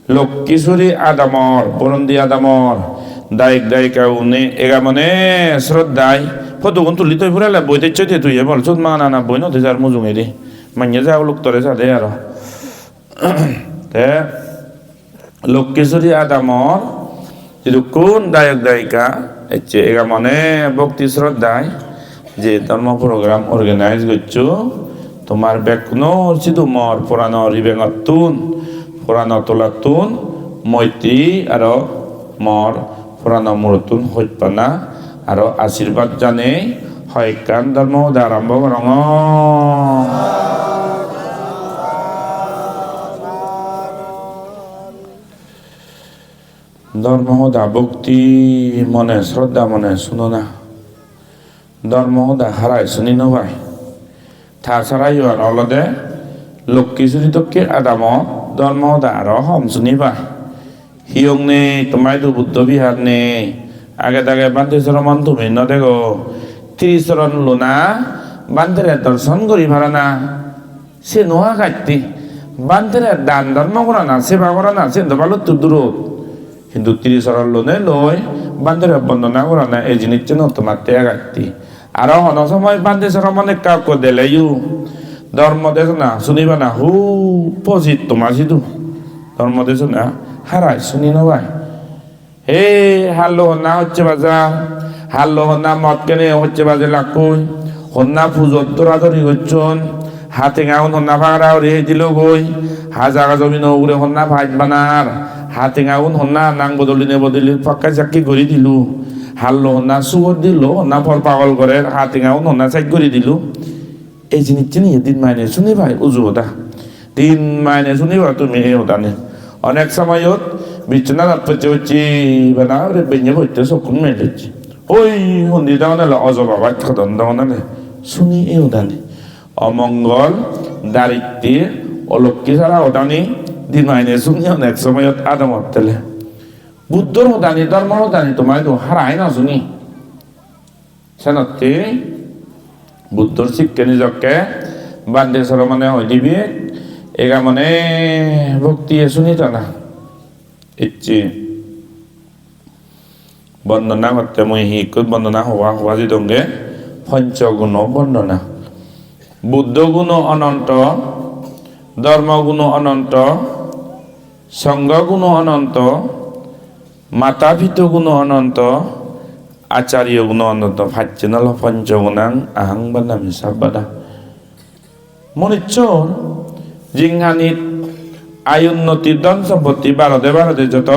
লক্ষ্মীশ্বরী আদামর বরন্দি আদামর দায়িক দায়িকা উনি এগা মানে শ্রদ্ধায় ফটোগুন তুলি তৈ ফুরালে বইতে চৈতে তুই বলছো মা না বই নতে যার মুজুঙে দি মাইনে যাও লোক তরে সাথে আর তে লক্ষ্মীশ্বরী আদামর যদি কোন দায়ক দায়িকা এগা মানে ভক্তি শ্রদ্ধায় যে ধর্ম প্রোগ্রাম অর্গানাইজ করছো তোমার বেকনো সিধু মর পুরানো রিবেঙতুন পুরানো তোলাতুন মৈত্রী আর মর পুরানো মুরতুন হইপানা আর আশীর্বাদ জানে হয় কান ধর্ম আরম্ভ রঙ ধর্মহদা ভক্তি মনে শ্রদ্ধা মনে শুনো না ধর্মহদা হারাই শুনি নবাই থা ছাড়াই অলদে লক্ষ্মীশ্বরী তক্কে আদাম ধর্মহদা আর হম শুনি পাই হিয়ং নে তোমায় তো বুদ্ধ বিহার নে আগে তাগে বান্ধেশ্বর মন তুমি ন দেখো ত্রিচরণ লোনা বান্ধের দর্শন করি ভাড়া না সে নোয়া কাটতি বান্ধের দান ধর্ম করা না সেবা করা না সে ভালো তো দূরত কিন্তু ত্রিচরণ লোনে লই বান্ধের বন্দনা করা না এই জিনিস যেন তোমার ত্যাগ কাটতি আরো হন সময় বান্ধেশ্বর মনে কাউকে দিলে ধর্ম দেশ না শুনিবা না হু পজিত তোমার সিধু ধর্ম দেশ না হারাই শুনি নবাই হে হাল্লো হন্না হচ্ছে বাজা হাল্লো হন্না মদ কেনে হচ্ছে বাজে লাকুই হন্না পুজোর দৌড়াদৌড়ি হচ্ছন হাতে গাউন হন্না ভাঙা রে দিল গই হাজাগা জমি নৌরে হন্না ভাজ বানার হাতে গাউন হন্না নাং বদলি পাক্কা চাকি ঘুরি দিলু হাল্লো হন্না সুগর দিল হন্না ফল পাগল করে হাতে গাউন হন্না চাক ঘুরি দিলু এই জিনিস চিনি দিন মাইনে শুনি ভাই উজু হতা দিন মাইনে শুনিবা তুমি এই হতানে অনেক সময়ত বিছনা রাখতে হচ্ছে বানা রে বেঞ্জে হইতে সকুন মেলেছে ওই হন্দি দাওনালে অজবা ভাত খাদন দাওনালে শুনি এই হতানে অমঙ্গল দারিদ্র্য অলক্ষ্মী ছাড়া হতানি দিন মাইনে শুনি অনেক সময়ত আদম হতেলে বুদ্ধর হতানি ধর্ম হতানি তোমার তো হারাই না শুনি সেনতে বুদ্ধর শিক্ষা নিজকে বান্ধেশ্বর মানে হয়ে দিবি এগা মানে ভক্তি শুনিত না ইচ্ছি বন্দনা করতে মই হিকুত বন্দনা হওয়া যে দঙ্গে পঞ্চগুণ বন্দনা বুদ্ধ গুণ অনন্ত ধর্মগুণ অনন্ত সংঘ গুণ অনন্ত মাতা পিতা গুণ অনন্ত আচার্য গুণ অনন্ত ফাচ্চিনাল পঞ্চগুণাং আহাং বানামি সাব্বাদা মনিচ্ছর জিংহানিত আয় উন্নতি ধন সম্পত্তি ভারতে যত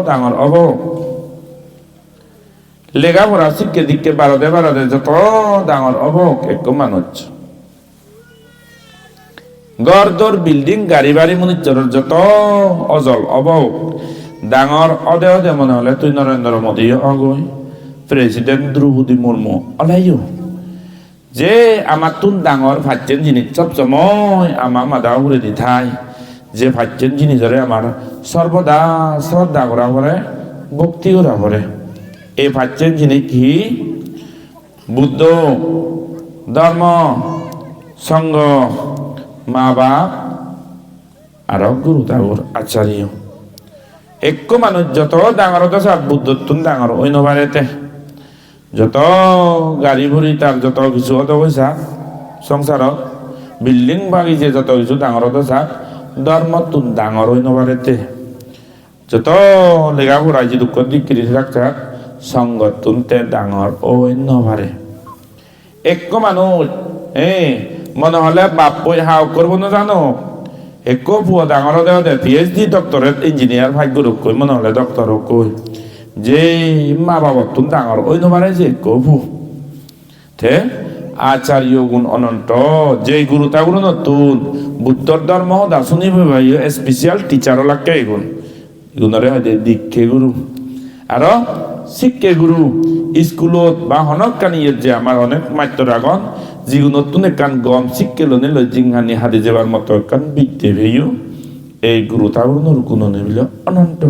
ডাঙর অব লেখাপড়া শিক্ষা দিকে ভারতে যত ডাঙর অব এক মানুষ গড়দর বিল্ডিং গাড়ি বাড়ি মনিচ্ছর যত অজল অব ডাঙর অদে মনে হলে তুই নরেন্দ্র মোদী অগৈ প্রেসিডেন্ট দ্রৌপদী মুর্মু অলাইও যে আমার তুন ডাঙর ফাইছেন জিনিস সব সময় আমার মাথা ঘুরে দি থাই যে ফাইছেন জিনিসরে আমার সর্বদা শ্রদ্ধা করা করে ভক্তি করা করে এই ফাইছেন জিনিস কি বুদ্ধ ধর্ম সংঘ মা বাপ আর গুরু তাগর আচার্য এক মানুষ যত ডাঙর সব বুদ্ধ তুন ডাঙর অন্য বাড়িতে যত গাড়ি ভরি তার যত কিছু অত পয়সা সংসারত বিল্ডিং বাগিছে যত কিছু ডাঙর চা ধর্ম তুন ডাঙর হই নবারেতে যত লেখা পড়াই যে দুঃখ দিক্রি রাখছা সঙ্গ তুনতে ডাঙর ওই নবারে এক মানুষ মনে হলে বাপ বই হাও করবো না জানো এক পুয়া ডাঙর দেওয়া পিএইচডি ডক্টরেট ইঞ্জিনিয়ার ভাগ্য কই মনে হলে ডক্টর কই যে মা বাবা তুন ডাঙর ওই নবারে যে কভু থে আচার্য গুণ অনন্ত যে গুরু তা গুণ নতুন বুদ্ধর ধর্ম দার্শনিক ভাই স্পেশাল টিচার লাগে এগুন এগুনরে হয় দীক্ষে গুরু আর শিক্ষে গুরু স্কুলত বা হনক কানিয়ে যে আমার অনেক মাত্র আগন যিগুণ নতুন একান গম শিক্ষে লনে লজিংহানি হাতে যাবার মতো একান বিদ্যে ভেয়ু এই গুরু তা গুণর গুণ নেবিল অনন্ত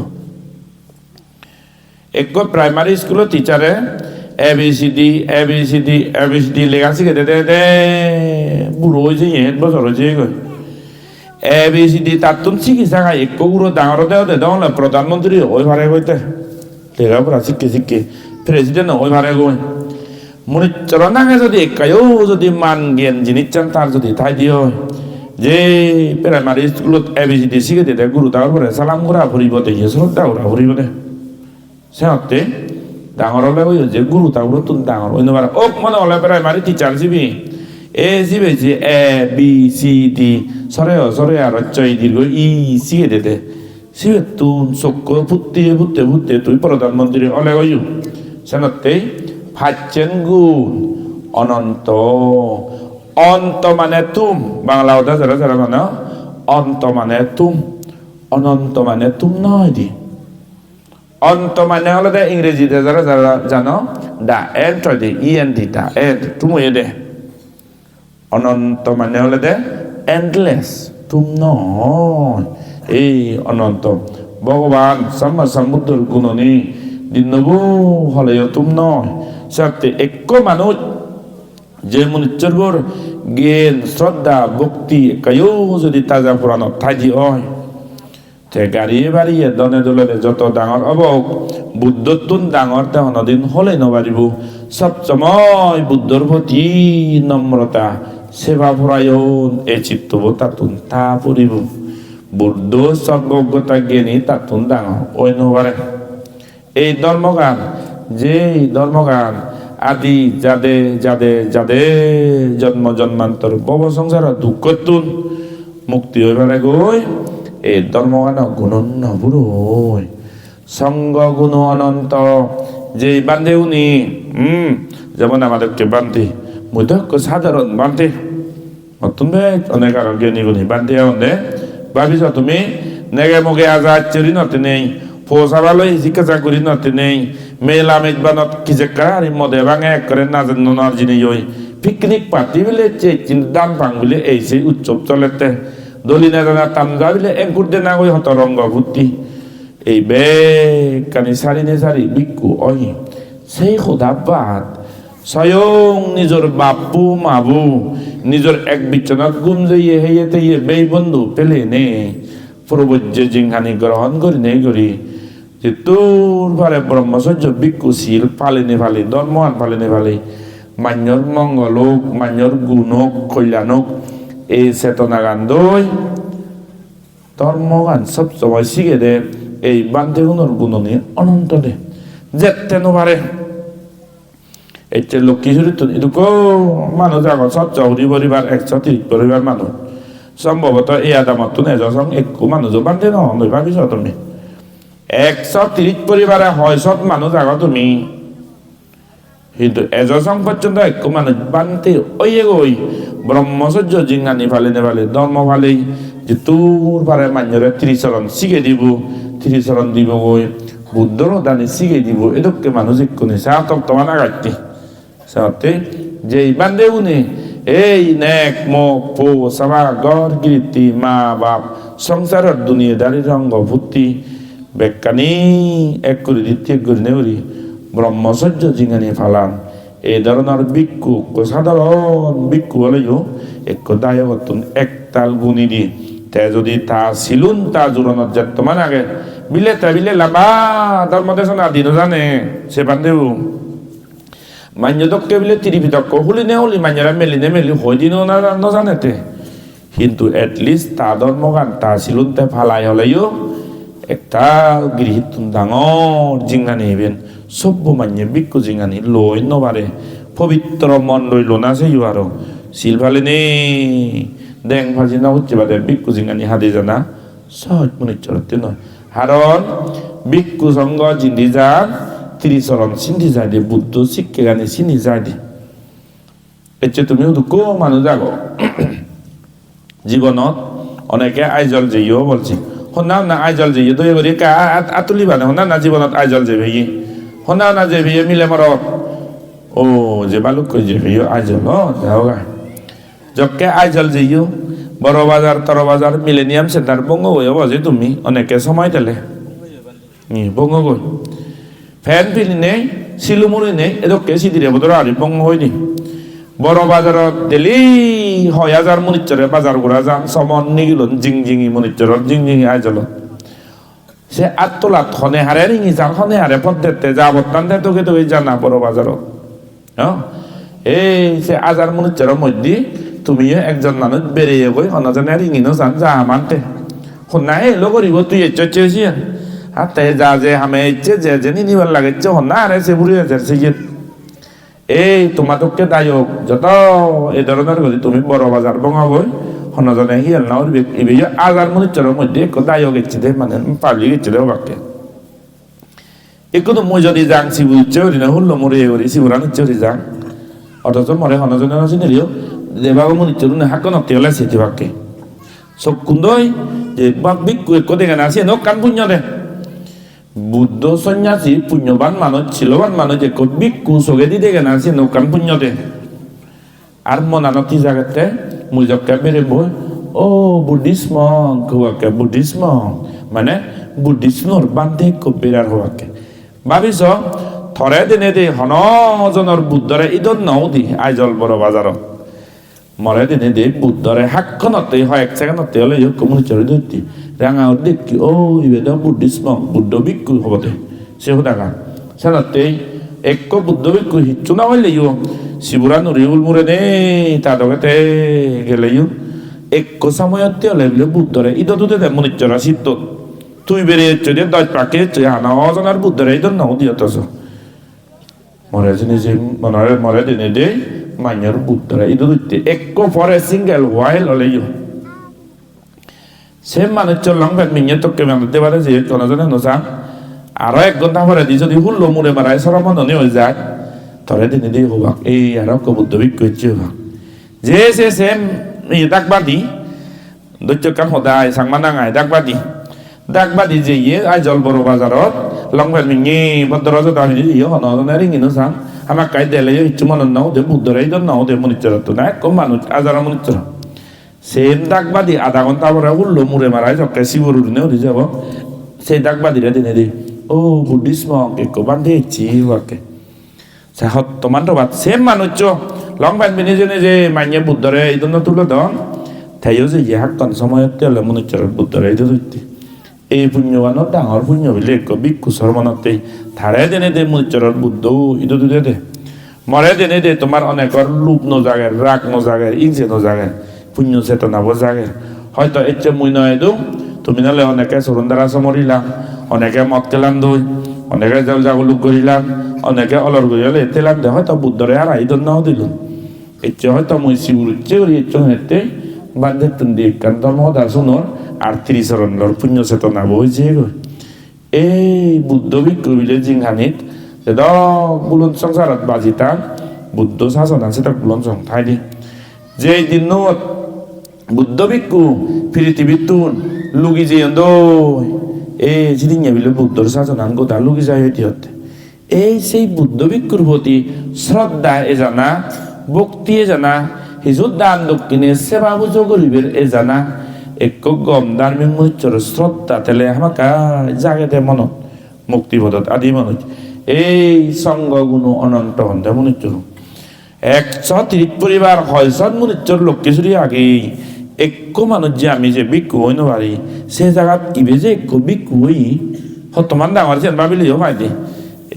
এক প্রাইমারি স্কুল টিচারে ABCD লেখা শিখে দে বুড়ো হয়েছে 1 বছর হয়েছে ABCD তাতুন চিকিৎসা একো গুরু ডাঙর দেওয়া দেওয়া প্রধানমন্ত্রী ওই ভারে কইতে লেখাপড়া শিখে প্রেসিডেন্ট ওই ভারে কই মনিচরণ আগে যদি একাইও যদি মান জ্ঞান জিনিস চান তার যদি ঠাই দিও যে প্রাইমারি স্কুলত ABCD শিখে দিতে গুরু তার পরে সালাম করা ফুরিব দেখি শ্রদ্ধা করা ফুরিব দে সেহতে ডাঙর হলে ওই যে গুরু তার তুন ডাঙর অন্য বার ওক মনে হলে প্রাইমারি টিচার যাবি জিবে যে ABCD সরে আর চয় দীর্ঘ শিখে দিতে শিখে তুন চক্র ফুটতে তুই প্রধানমন্ত্রী হলে ওই সেনতে ভাচ্ছেন গুণ অনন্ত অন্ত মানে তুম বাংলা ওটা যারা মানে অন্ত মানে তুম অনন্ত মানে তুম নয় দি অন্ত মানে হলো দে ইংরেজিতে যারা জানো the end the END the end তুমি দে অনন্ত মানে হলো দে এন্ডলেস তুম নয় এই অনন্ত ভগবান সমুদ্রের গুণনী দিনবু হলেও তুম নয় সাথে এক মানুষ যে মনুষ্যর জ্ঞান শ্রদ্ধা ভক্তি কায়ও যদি তাজা পুরানো থাকি হয় তে গাড়িয়ে বাড়িয়ে দনে দলে যত ডাঙর অবক বুদ্ধত্বন ডাঙর তেহনদিন হলে নবারিব সবসময় বুদ্ধর প্রতি নম্রতা সেবা ফুরায়ন এই চিত্তব তাতুন তা পড়িব বুদ্ধ সর্বজ্ঞতা জ্ঞানী তাতুন ডাঙর ওই নবারে এই ধর্মগান যে ধর্মগান আদি যাদে জন্ম জন্মান্তর বব সংসার দুঃখতুন মুক্তি হইবারে গই এই ধর্মগান গুণন্য বুড়োই সঙ্গ গুণ অনন্ত যে বান্ধে উনি যেমন আমাদেরকে বান্ধে মুদক্ষ সাধারণ বান্ধে নতুন অনেক আরো জ্ঞানী গুণী বান্ধে অনে ভাবিছ তুমি নেগে মগে আজাদ চুরি নতে নেই পোষাবালয় জিজ্ঞাসা করি নতে নেই মেলা মেজবানত কিজেকা আর মদে ভাঙে এক করে না জানো না জিনি ওই পিকনিক পার্টি বলে দান পাং বলে এই সেই উৎসব চলেতে দলি না জানা তামজা বলে এক গুড়ে না ওই হত রঙ্গ ভর্তি এই বে কানি সারি বিক্ষু ওই সেই খোদাবাদ স্বয়ং নিজের বাপু মাবু নিজের এক বিচনাত গুম যাইয়ে হেয়েতে বেই বন্ধু পেলে নে প্রবজ্য জিংহানি গ্রহণ করি নেই করি যে তোর ভারে ব্রহ্মচর্য ভিক্ষুশীল পালিনে ফালি ধর্মহান পালিনে ফালি মান্যর মঙ্গলোক মান্যর গুণক কল্যাণক এই চেতনা গান দই ধর্মগান সব সময় শিখে দে এই বান্ধে গুণর গুণ নিয়ে অনন্ত দে যেতে নোভারে এই যে লক্ষ্মী চরিত্র এটুকু মানুষ আগত চৌধুরী পরিবার 130 পরিবার মানুষ সম্ভবত এই আদামত এজন একো মানুষ বান্ধে নয় ভাবিছ তুমি 130 পরিবারে হয় সব মানুষ আগত তুমি কিন্তু এজন পর্যন্ত একো মানুষ বান্ধে ওই ব্রহ্মচর্য জিঙ্গানি ফালে নেফালে ধর্ম ফালেই যে তোর পারে মান্যরে 30 চরণ শিখে দিব 30 চরণ দিব গই বুদ্ধর দানি শিখে দিব এদকে মানুষ একো নিছে আতক তোমার আগাইতে সাথে যে বান্ধে উনি এই নেক মোক পো সবা গড় কীর্তি মা বাপ সংসারের দুনিয়াদারি রঙ্গ ভূতি বেকানি এক করে দ্বিতীয় করে নেওরি ব্রহ্মচর্য জিঙ্গানি ফালান এই ধরনের ভিক্ষু সাধারণ ভিক্ষু হলেও এক দায়বর্তন একতাল গুণী দি তে যদি তা ছিলুন তা জোরানোর যাত তোমার আগে বিলে তা বিলে লাভা ধর্ম দেশ না দিন জানে সে বান্ধেও মান্য দক্কে বিলে তিরিপি দক্ক হলি নে হলি মান্যরা মেলি হই দিনও না জানেতে কিন্তু এটলিস্ট তা ধর্মগান তা ছিলুন তে ফালাই হলেও একটা গৃহীত ডাঙর জিঙ্গানি হইবেন সভ্য মান্য ভিক্ষু জিঙ্গানি লই নবারে পবিত্র মন লইল না সেই আরো শিলভালে নে দেং ভাজি না হচ্ছে বাদে ভিক্ষু জিঙ্গানি হাতে জানা সহজ মনে চলতে নয় কারণ ভিক্ষু সঙ্গ জিন্দি যান 30 চরণ চিন্তি যায় দে বুদ্ধ শিক্ষে গানে চিনি যায় দে এতে তুমি কো মানুষ যাগো জীবনত অনেকে আইজল যেও বলছি হনা না আইজল যেয়ে দই বলি কা আতুলি বানে হনা না জীবনত আইজল যে ভেই হনা না যে ভেই মিলে মার ও যে বালুক কই যে ভেই আইজল যাওগা জককে আইজল যেও বড় বাজার তর বাজার মিলেনিয়াম সেন্টার বঙ্গ হয়ে বসে তুমি অনেকে সময় দিলে বঙ্গ গই ফ্যান ফিলি নেই সিলুমুড়ি নেই এদকে সিদিরে বদর আরি বঙ্গ হয়নি বড় বাজারত দিলি ৬,০০০ মনিচরে বাজার ঘুরা যান সমন নিগিল জিংজিঙি মনিচরত জিংজিঙি আইজল সে আত্মলাত হনে হারে রিঙি যান হনে হারে পদ্ধতি যা বর্তান দে তোকে তো জানা বড় বাজারত এই সে আজার মনিচরের মধ্যে তুমিও একজন মানুষ বেরিয়ে গই হনজনে রিঙিনো যান যা মানতে হন্না এলো করিব তুই চেয়েছি হাতে যা যে হামে ইচ্ছে যে নিবার লাগেছে হন্না আরে সে বুড়ি যাচ্ছে এই তোমাদেরকে দায়ক যত এই ধরনের যদি তুমি বড় বাজার বঙা বই হনজনে হিয়াল না ইবে আজার মনিচরের মধ্যে এক দায়ক ইচ্ছে দে মানে পাবলিক ইচ্ছে দে বাক্যে একটু তো মই যদি যাং শিবু ইচ্ছে করি না হুল্লো মরে করি শিবুরান ইচ্ছে করি যাং অথচ মরে হনজনের চিনিও দেবাগ মনিচর হাক নতি হলে সেটি বাক্যে চক কুন্দই যে বাক বিক্ষু এক দেখে না সে কান পুণ্য দে বুদ্ধ সন্ন্যাসী পুণ্যবান মানুষ ছিলবান মানুষ যে বিক্ষু চোখে দি দেখে না সে নৌকান পুণ্য দে আর মনানতি জায়গাতে মুজকে বেড়ে বই ও বুদ্ধিস্ম হওয়াকে বুদ্ধিস্ম মানে বুদ্ধিস্মর বান্ধে খুব বেড়ার হওয়াকে ভাবিছ থরে দিনে দে হনজনের বুদ্ধরে ইদন নও দি আইজল বড় বাজারত মরে দিনে দে বুদ্ধরে হাক্কনতে হয় এক সেকেন্ডতে হলে কমিউনিচরে ধরতি রাঙা দেখি ও ইবেদ বুদ্ধিস্ম বুদ্ধ ভিক্ষু হব দে সে দেখা সেনাতে এক বুদ্ধ ভিক্ষু হিচ্ছু না হইলে শিবুরা নুরি উলমুরে নে তাদকে গেলে এক সময়তে হলে বলে বুদ্ধরে ইদতো দে মনিচরা সিদ্ধ তুই বেরিয়ে চলে দশ পাকে হানা অজনার বুদ্ধরে ইদন নাও দিয়তস মরে দিনে যে মরে দিনে দে মাইয়ার বুদ্ধরা ইদো দিতে এক পরে সিঙ্গেল ওয়াইল হলে সে মানুষ চললাম মিঙে তোকে মানতে পারে যে জনজনে নসা আরো 1 ঘন্টা পরে দি যদি হুল্লো মুড়ে মারায় সরমনে হয়ে যায় তরে দিনে দিয়ে হবাক এই আর বুদ্ধ ভিক্ষু হচ্ছে হবাক যে সে সেম ডাকবাদি দৈত্য কান সদায় সাংমা নাঙায় ডাকবাদি যে আই জল বড় বাজারত লংভেন মিঙে ভদ্রজ দামি হনজনে রিঙিনো চান আমাক কাই দেলে ইচ্ছু মনের নাও দে বুদ্ধরে ইদন নাও দে মনিচরত না এক মানুষ আজারা মনিচর সেম ডাকবাদি আধা ঘন্টা পরে উল্লো মুড়ে মারায় চক্কে শিবরুনে উঠে যাব সেই ডাকবাদিরা দিনে দি ও বুদ্ধিস্ম এক বান্ধে ইচ্ছি হওয়াকে সত্যমান তো বাদ সেম মানুষ লং বান বিনি যে মাইনে বুদ্ধরে ইদন তুলে দন তাইও যে হাক্কন সময়তে হলে মনিচরত বুদ্ধরে ইদন ধরতে এই পুণ্যবান ডাঙর পুণ্য হইলে এক ভিক্ষু সর্বনতে ধারে দেনে দে মনিচরত বুদ্ধ ইদো দুদে দে মরে দেনে দে তোমার অনেকর লুপ ন জাগের রাগ ন জাগের ইনসে ন জাগের পুণ্য চেতনা বো জাগের হয়তো এচ্ছে মুই নয় দু তুমি নাহলে অনেকে সরুন্দার আসা মরিলাম অনেকে মদ খেলাম দই অনেকে জল জাগলুক করিলাম অনেকে অলর গইলে এতেলাম দে হয়তো বুদ্ধরে আর আইদন নাও দিল এচ্ছে হয়তো মুই শিবুর ইচ্ছে করি এচ্ছে হেতে বান্ধে তুন্দি কান্ত মহদা শুনোর আর 30 রন্ডর পুণ্য চেতনা বইছে গই এই বুদ্ধ ভিক্ষু বিলে জিংহানিত যেদ বুলন সংসারত বাজিতাম বুদ্ধ শাসন আছে তাক বুলন সং ঠাই দি যে দিন বুদ্ধ ভিক্ষু পৃথিবীতুন লুগি যে এই যেদিন বিলে বুদ্ধর শাসন আন গোটা লুগি যায় হতে এই সেই বুদ্ধ ভিক্ষুর প্রতি শ্রদ্ধা এ জানা ভক্তি এ জানা হিজুর দান দক্ষিণে সেবা বুঝো গরিবের এ জানা এক গম ধার্মিক মনিচর শ্রদ্ধা তেলে আমাকে জাগেতে মন মুক্তিবোধত আদি মানুষ এই সঙ্গ গুণ অনন্ত হন্তে মনিচর 130 পরিবার 600 মনিচর লক্ষ্মীশ্বরী আগে এক মানুষ যে আমি যে ভিক্ষু হইন পারি সে জায়গাত কিবে যে এক ভিক্ষু হই হতমান ডাঙর যেন ভাবিলেও পাইদে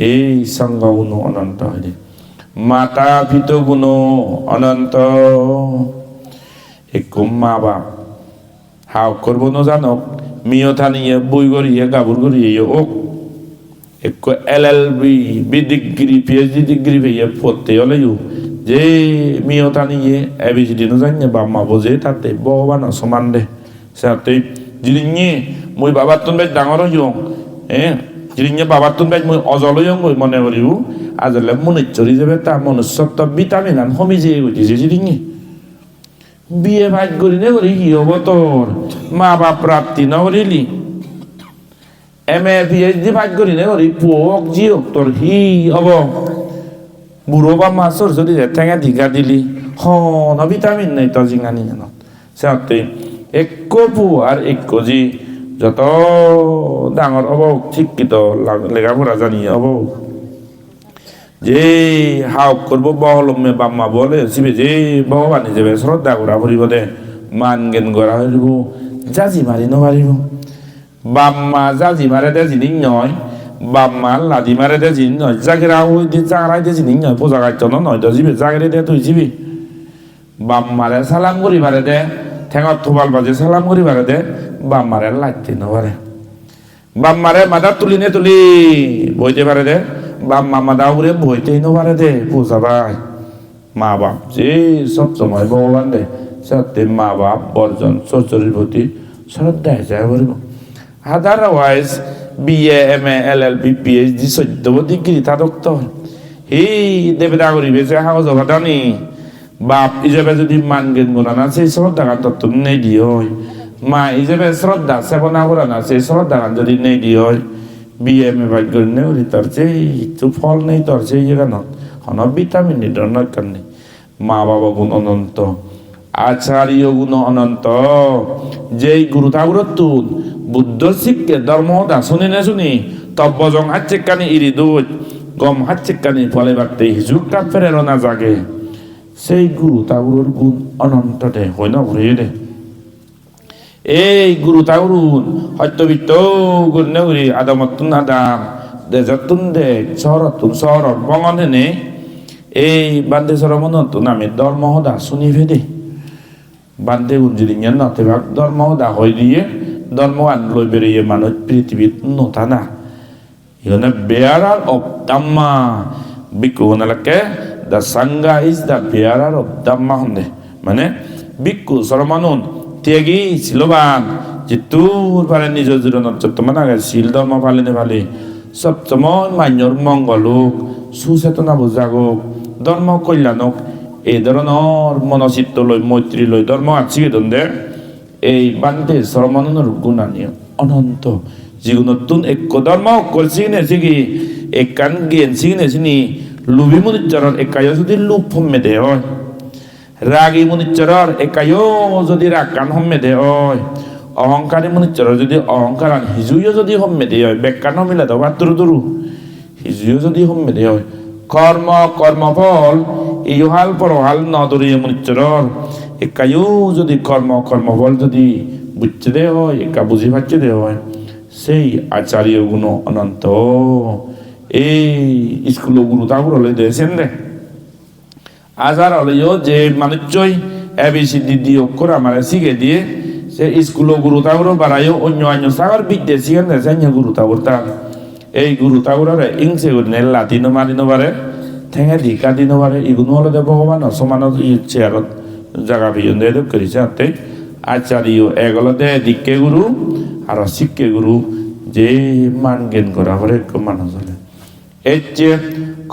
এই সঙ্গ গুণ অনন্ত হয় মাতা পিত গুণ অনন্ত এক মা বাপ হাও করবো ন জানক মিও থানিয়ে বই গড়িয়ে গাবুর গড়িয়ে ওক এক LLB ডিগ্রি PhD ডিগ্রি পেয়ে পড়তে হলেও যে মিও থানিয়ে ABCD ন জানিয়ে বাম্মা বোঝে তাতে ভগবান সমান দে সাথে যিনি মই বাবার তুন বেশ ডাঙর হইও যিনি বাবার তুন বেশ মই অজল হইও মনে করিব আজলে মনুষ্যরি যাবে তা মনুষ্যত্ব ভিটামিন আন কমি যেয়ে গেছে যিনি বিয়ে ভাগ করি নে করি কি হব তোর মা বাপ প্রাপ্তি না করিলি MA PhD ভাগ করি নে করি পোক জিওক তোর হি হব বুড়ো বা মাছর যদি ঠেঙা ধিকা দিলি হন ভিটামিন নেই তো জিঙানি জানো সাথে এক পু আর এক জি যত ডাঙর হব শিক্ষিত লেখাপড়া জানি হব যে হাওক করব বহলমে বাম্মা বলে শিবে যে ভগবান হিসেবে শ্রদ্ধা করা ফুরিব দে মান জ্ঞান করা হইব জাজি মারি নপারিব বাম্মা জাজি মারে দে জিনিস নয় বাম্মা লাদি মারে দে জিনিস নয় জাগেরা হই দি জাগরাই দে জিনিস নয় পোজা গাইত নয় তো জিবে জাগরে দে তুই জিবি বাম্মারে সালাম করি পারে দে ঠেঙত থোবাল বাজে সালাম করি পারে দে বাম্মারে লাগতে নপারে বাম্মারে মাদা তুলি নে তুলি বইতে পারে দে বাম্মা মাদা উড়ে বইতেই নপারে দে পোজা ভাই মা বাপ যে সব সময় ভগবান দে সত্যি মা বাপ বর্জন শ্বশুরের প্রতি শ্রদ্ধা হিসাবে করব otherwise BA MA LLB PhD সত্যব ডিগ্রি তা ডক্টর এই দেবেদা করিবে যে হাউস ঘটানি বাপ হিসেবে যদি মান জ্ঞান গুণা না সেই শ্রদ্ধা গান তত্ত্ব নেই দিয়ে হয় মা হিসেবে শ্রদ্ধা সেবনা করা না সেই শ্রদ্ধা গান যদি নেই দিয়ে হয় BMA ভাগ্য নেই তার চেয়ে একটু ফল নেই তোর সেই জায়গা হন ভিটামিন নিডর দরকার নেই মা বাবা গুণ অনন্ত আচার্য গুণ অনন্ত যেই গুরু ঠাকুর তুন বুদ্ধ শিক্ষে ধর্ম দা শুনি না শুনি তব্বজং হাচ্চিকানি ইরি দুধ গম হাচ্চিকানি ফলে বাড়তে হিজুকটা ফেরের না জাগে সেই গুরু ঠাকুরের গুণ অনন্ত দে হয় না ঘুরিয়ে দে এই গুরু ঠাকুর সত্যবিত্ত গুণ নেউরি আদামতুন আদাম দেজতুন দে শহরতুন শহর বঙন হেনে এই বান্দে সরমনতুন আমি ধর্ম দা শুনি ফেদে বান্দে গুঞ্জিরিঙের নাতে ভাগ ধর্ম দা হয়ে দিয়ে ধর্ম আন লই বেরিয়ে মানুষ পৃথিবীত নথা না এখানে বেয়ারার অফ দাম্মা বিকু নালাকে the sangha is the bearer of dhamma হন্দে মানে বিকু সরমানুন ত্যাগী শিলবান যে তোর পারে নিজ জীবনত যতমান আগে শিল ধর্ম পালিনে ভালে সবসময় মান্যর মঙ্গলোক সুচেতনা বুজাগোক ধর্ম কল্যাণক এই ধরনের মনচিত্ত লই মৈত্রী লই ধর্ম আছিয়ে দন্দে এই বান্ধে সরমাননের গুণানি অনন্ত যিগুণ নতুন এক ধর্ম করছি নেছি কি একান জ্ঞান সিগনেছি নি লুবি মনিচরর একায়ও যদি লুপ হম্মে দে হয় রাগী মনিচরর একায়ও যদি রাগ কান হম্মে দে হয় অহংকারী মনিচরর যদি অহংকার হিজুইও যদি হম্মে দে হয় বেকান হমিলা দাও বাতুরু দুরু হিজুইও যদি হম্মে দে হয় কর্ম কর্মফল ইহাল পরহাল নদরীয় মনিচরর একায়ও যদি কর্মফল যদি বুঝতে দে হয় একা বুঝি পাচ্ছে দে হয় সেই আচার্য গুণ অনন্ত এই স্কুল গুরু ঠাকুর হলে দিয়েছেন রে আজার হলেও যে মানুষই ABCD অক্ষর আমার শিখে দিয়ে সে স্কুল গুরু ঠাকুর বাড়াইও অন্য সাগর বিদ্যে শিখেন রে গুরু ঠাকুর তা এই গুরু ঠাকুরের ইংসে করে লাতিনো মারিনো পারে ঠেঙে ধিকা দিনো পারে এগুলো হলে ভগবান সমান চেয়ারত জায়গা বিজন দিয়ে করেছে হাতে আচার্য এগুলো দে দিকে গুরু আর শিক্ষে গুরু যে মান জ্ঞান করা পরে মানুষ হলে এই যে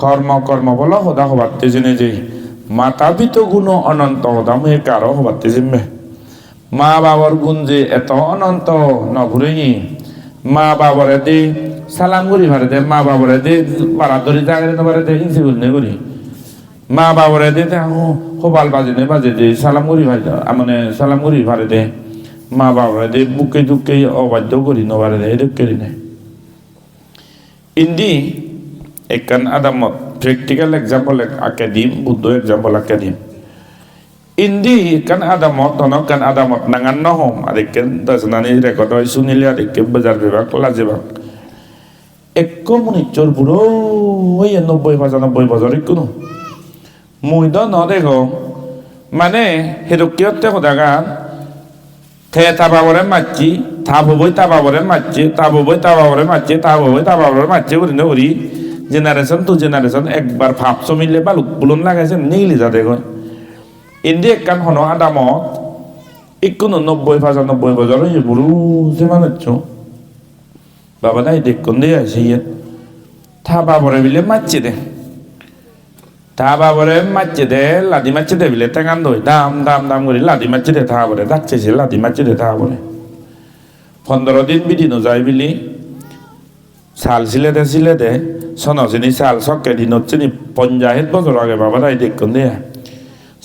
কর্ম বলো সদা হবাতে জেনে যে মাতা পিত গুণ অনন্ত সদা মুই কারো হবাতে যেমে মা বাবার গুণ যে এত অনন্ত নঘুরে মা বাবারে দে সালাম করি ভারে দে মা বাবারে দে বারাদরি জায়গায় নেবারে দে হিংসে গুণে করি মা বাবারে দে হোবাল বাজে দে সালাম করি ভাই মানে সালাম করি ভারে দে মা বাবারে দে বুকে দুকে অবাধ্য করি নবারে দে এদের করি নাই ইন্দি একান আদামত প্র্যাকটিক্যাল এক্সাম্পল আকে দিম বুদ্ধ এক্সাম্পল আকে দিম ইন্দি kan adamot tono kan adamot nangan nohom adekken dasnani record hoy sunile adekke bazar bibak lajebak ekko monichor buro ওই 90-95 বছর কোনো মুইদ ন দেখো মানে হেরকিয়তে হদাগান থে তাবাবরে মাচ্ছি তাববই তাবাবরে মাচ্ছি করি না করি জেনারেশন টু জেনারেশন একবার ভাবছো মিললে বা লুকবুলন লাগাইছে নিগলি যা দেখো ইন্দি একখান হন আদামত ইকুনো 90-95 বছর বুড়ো যে মানুষ বাবা নাই দেখুন দিয়ে আসি থা বাবরে বিলে মারছে দে লাদি মারছে দে বিলে টেঙান দই দাম করে লাদি মারছে দে থা বরে ডাকছে লাদি মারছে দে থা বরে 15 দিন বিদিনও যায় বিলি সাল ছিলে দে সনচিনি সাল সকে দিন হচ্ছে 50 বছর আগে বাবা নাই দেখুন দিয়ে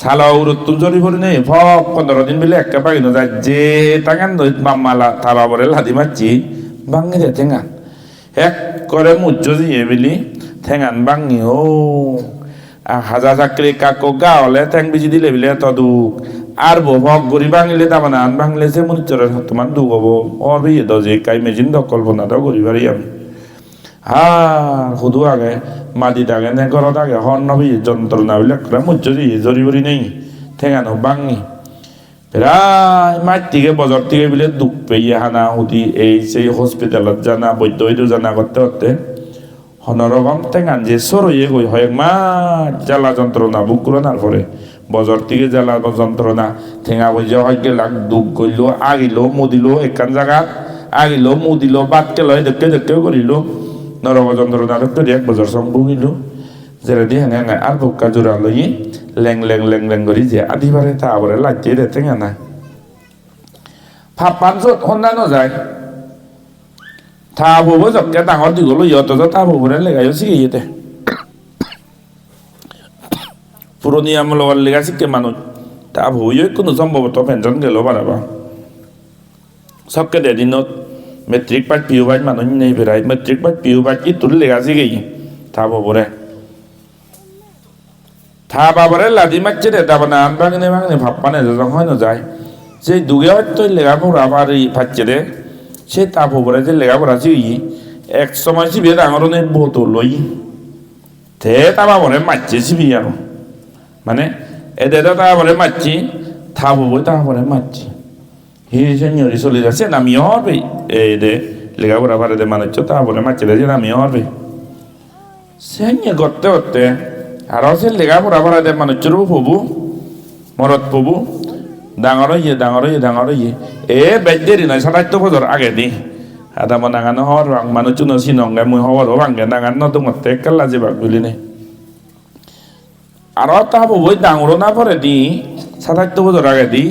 সালা উরুত্তুম জরি ভরি নেই 15 দিন বিলে একটা পাগিনো যায় যে টাঙান দই মামালা থা বাবরে লাদি মারছি ভাঙে দে টেঙান এক করে মুজ্জ দিয়ে বিলি ঠেঙান বাঙি ও হাজা চাকরি কাকো গা হলে ঠেং বেশি দিলে বিলে তদুক আর ভগ গরি ভাঙিলে তারমানে আন ভাঙলে যে মনিচরের তোমার দুঃখ হবো ওর বিয়ে দে কাই মেজিন দ কল্পনাটাও করি পারি আমি শুধু আগে মাটিত আগে নে ঘৰত আগে হর্ণ বিয়ে যন্ত্রণা বিলাক মুচ্ছ জরি বরি নেই ঠেঙানো বাঙি প্রায় মাঠ থেকে বজর থেকে বিলে দুঃখ পেয়ে হানা হুদি এই সেই হসপিটালত জানা বৈদ্য জানা করতে করতে হনরকম ঠেঙান যে সরইয়ে গই হয় মাঠ জ্বালা যন্ত্রণা বুক করোনার পরে বজর থেকে জ্বালা যন্ত্রণা ঠেঙা বইজা হয় গেলাক দুঃখ গইল আগিল মুদিল একান জায়গাত আগিল মুদিল বাদ কে লয় দেখে দেখেও করিল নরক যন্ত্রণা দেখতে এক বছর সম ভুগিল যেটা দিয়ে হেনে আর বুকা জোড়া লই লেং লেং লেং লেং করি যে আদিবারে তারপরে লাগছে রে ঠেঙা না ভাব পাঁচত সন্ধানো যায় থা বব জকে ডাঙর দীঘল ইহঁত থা ববরে লেগাই শিখে পুরনি আমল লেগা শিখে মানুষ তা বইয়ে কোনো সম্ভবত পেনশন গেল বাড়াবা সবকে দিনত মেট্রিক পাঠ পিউ পাঠ মানুষ নেই বেড়াই মেট্রিক পাঠ পিউ পাঠ কি তুলে লেগা শিখে থা ববরে থা বাবরে লাদি মারছে রে তারপরে আন ভাঙনে ভাঙনে ভাব পানে যখন হয় না যায় সেই দুগে হয়তো লেখাপড়া পারি পাচ্ছে রে সে তা ববরে যে লেখাপড়া শিখি এক সময় শিবি ডাঙর বতো লই থে তা বাবরে মারছে শিবি আর মানে এদের তারপরে মারছি থা ববই তারপরে মারছি হি সেñori চলে যাচ্ছে নামিও হবে এই দে লেখাপড়া পারে দে মানুষ তারপরে মারছে যে নামিও হবে সেñe করতে করতে আর সে লেখাপড়া পারে দে মানুষের পবু মরত পবু ডাঙর ইয়ে এ বেদেরি নয় 27 বছর আগে দি আদা মনে গান হওয়ার মানুষ চুনো সিনঙ্গে মুই হওয়ার ভাঙ্গে নাগান নতুন মতে কাল্লা যে বাক বলি নেই আর তা বই ডাঙর না পরে দি 27 বছর আগে দি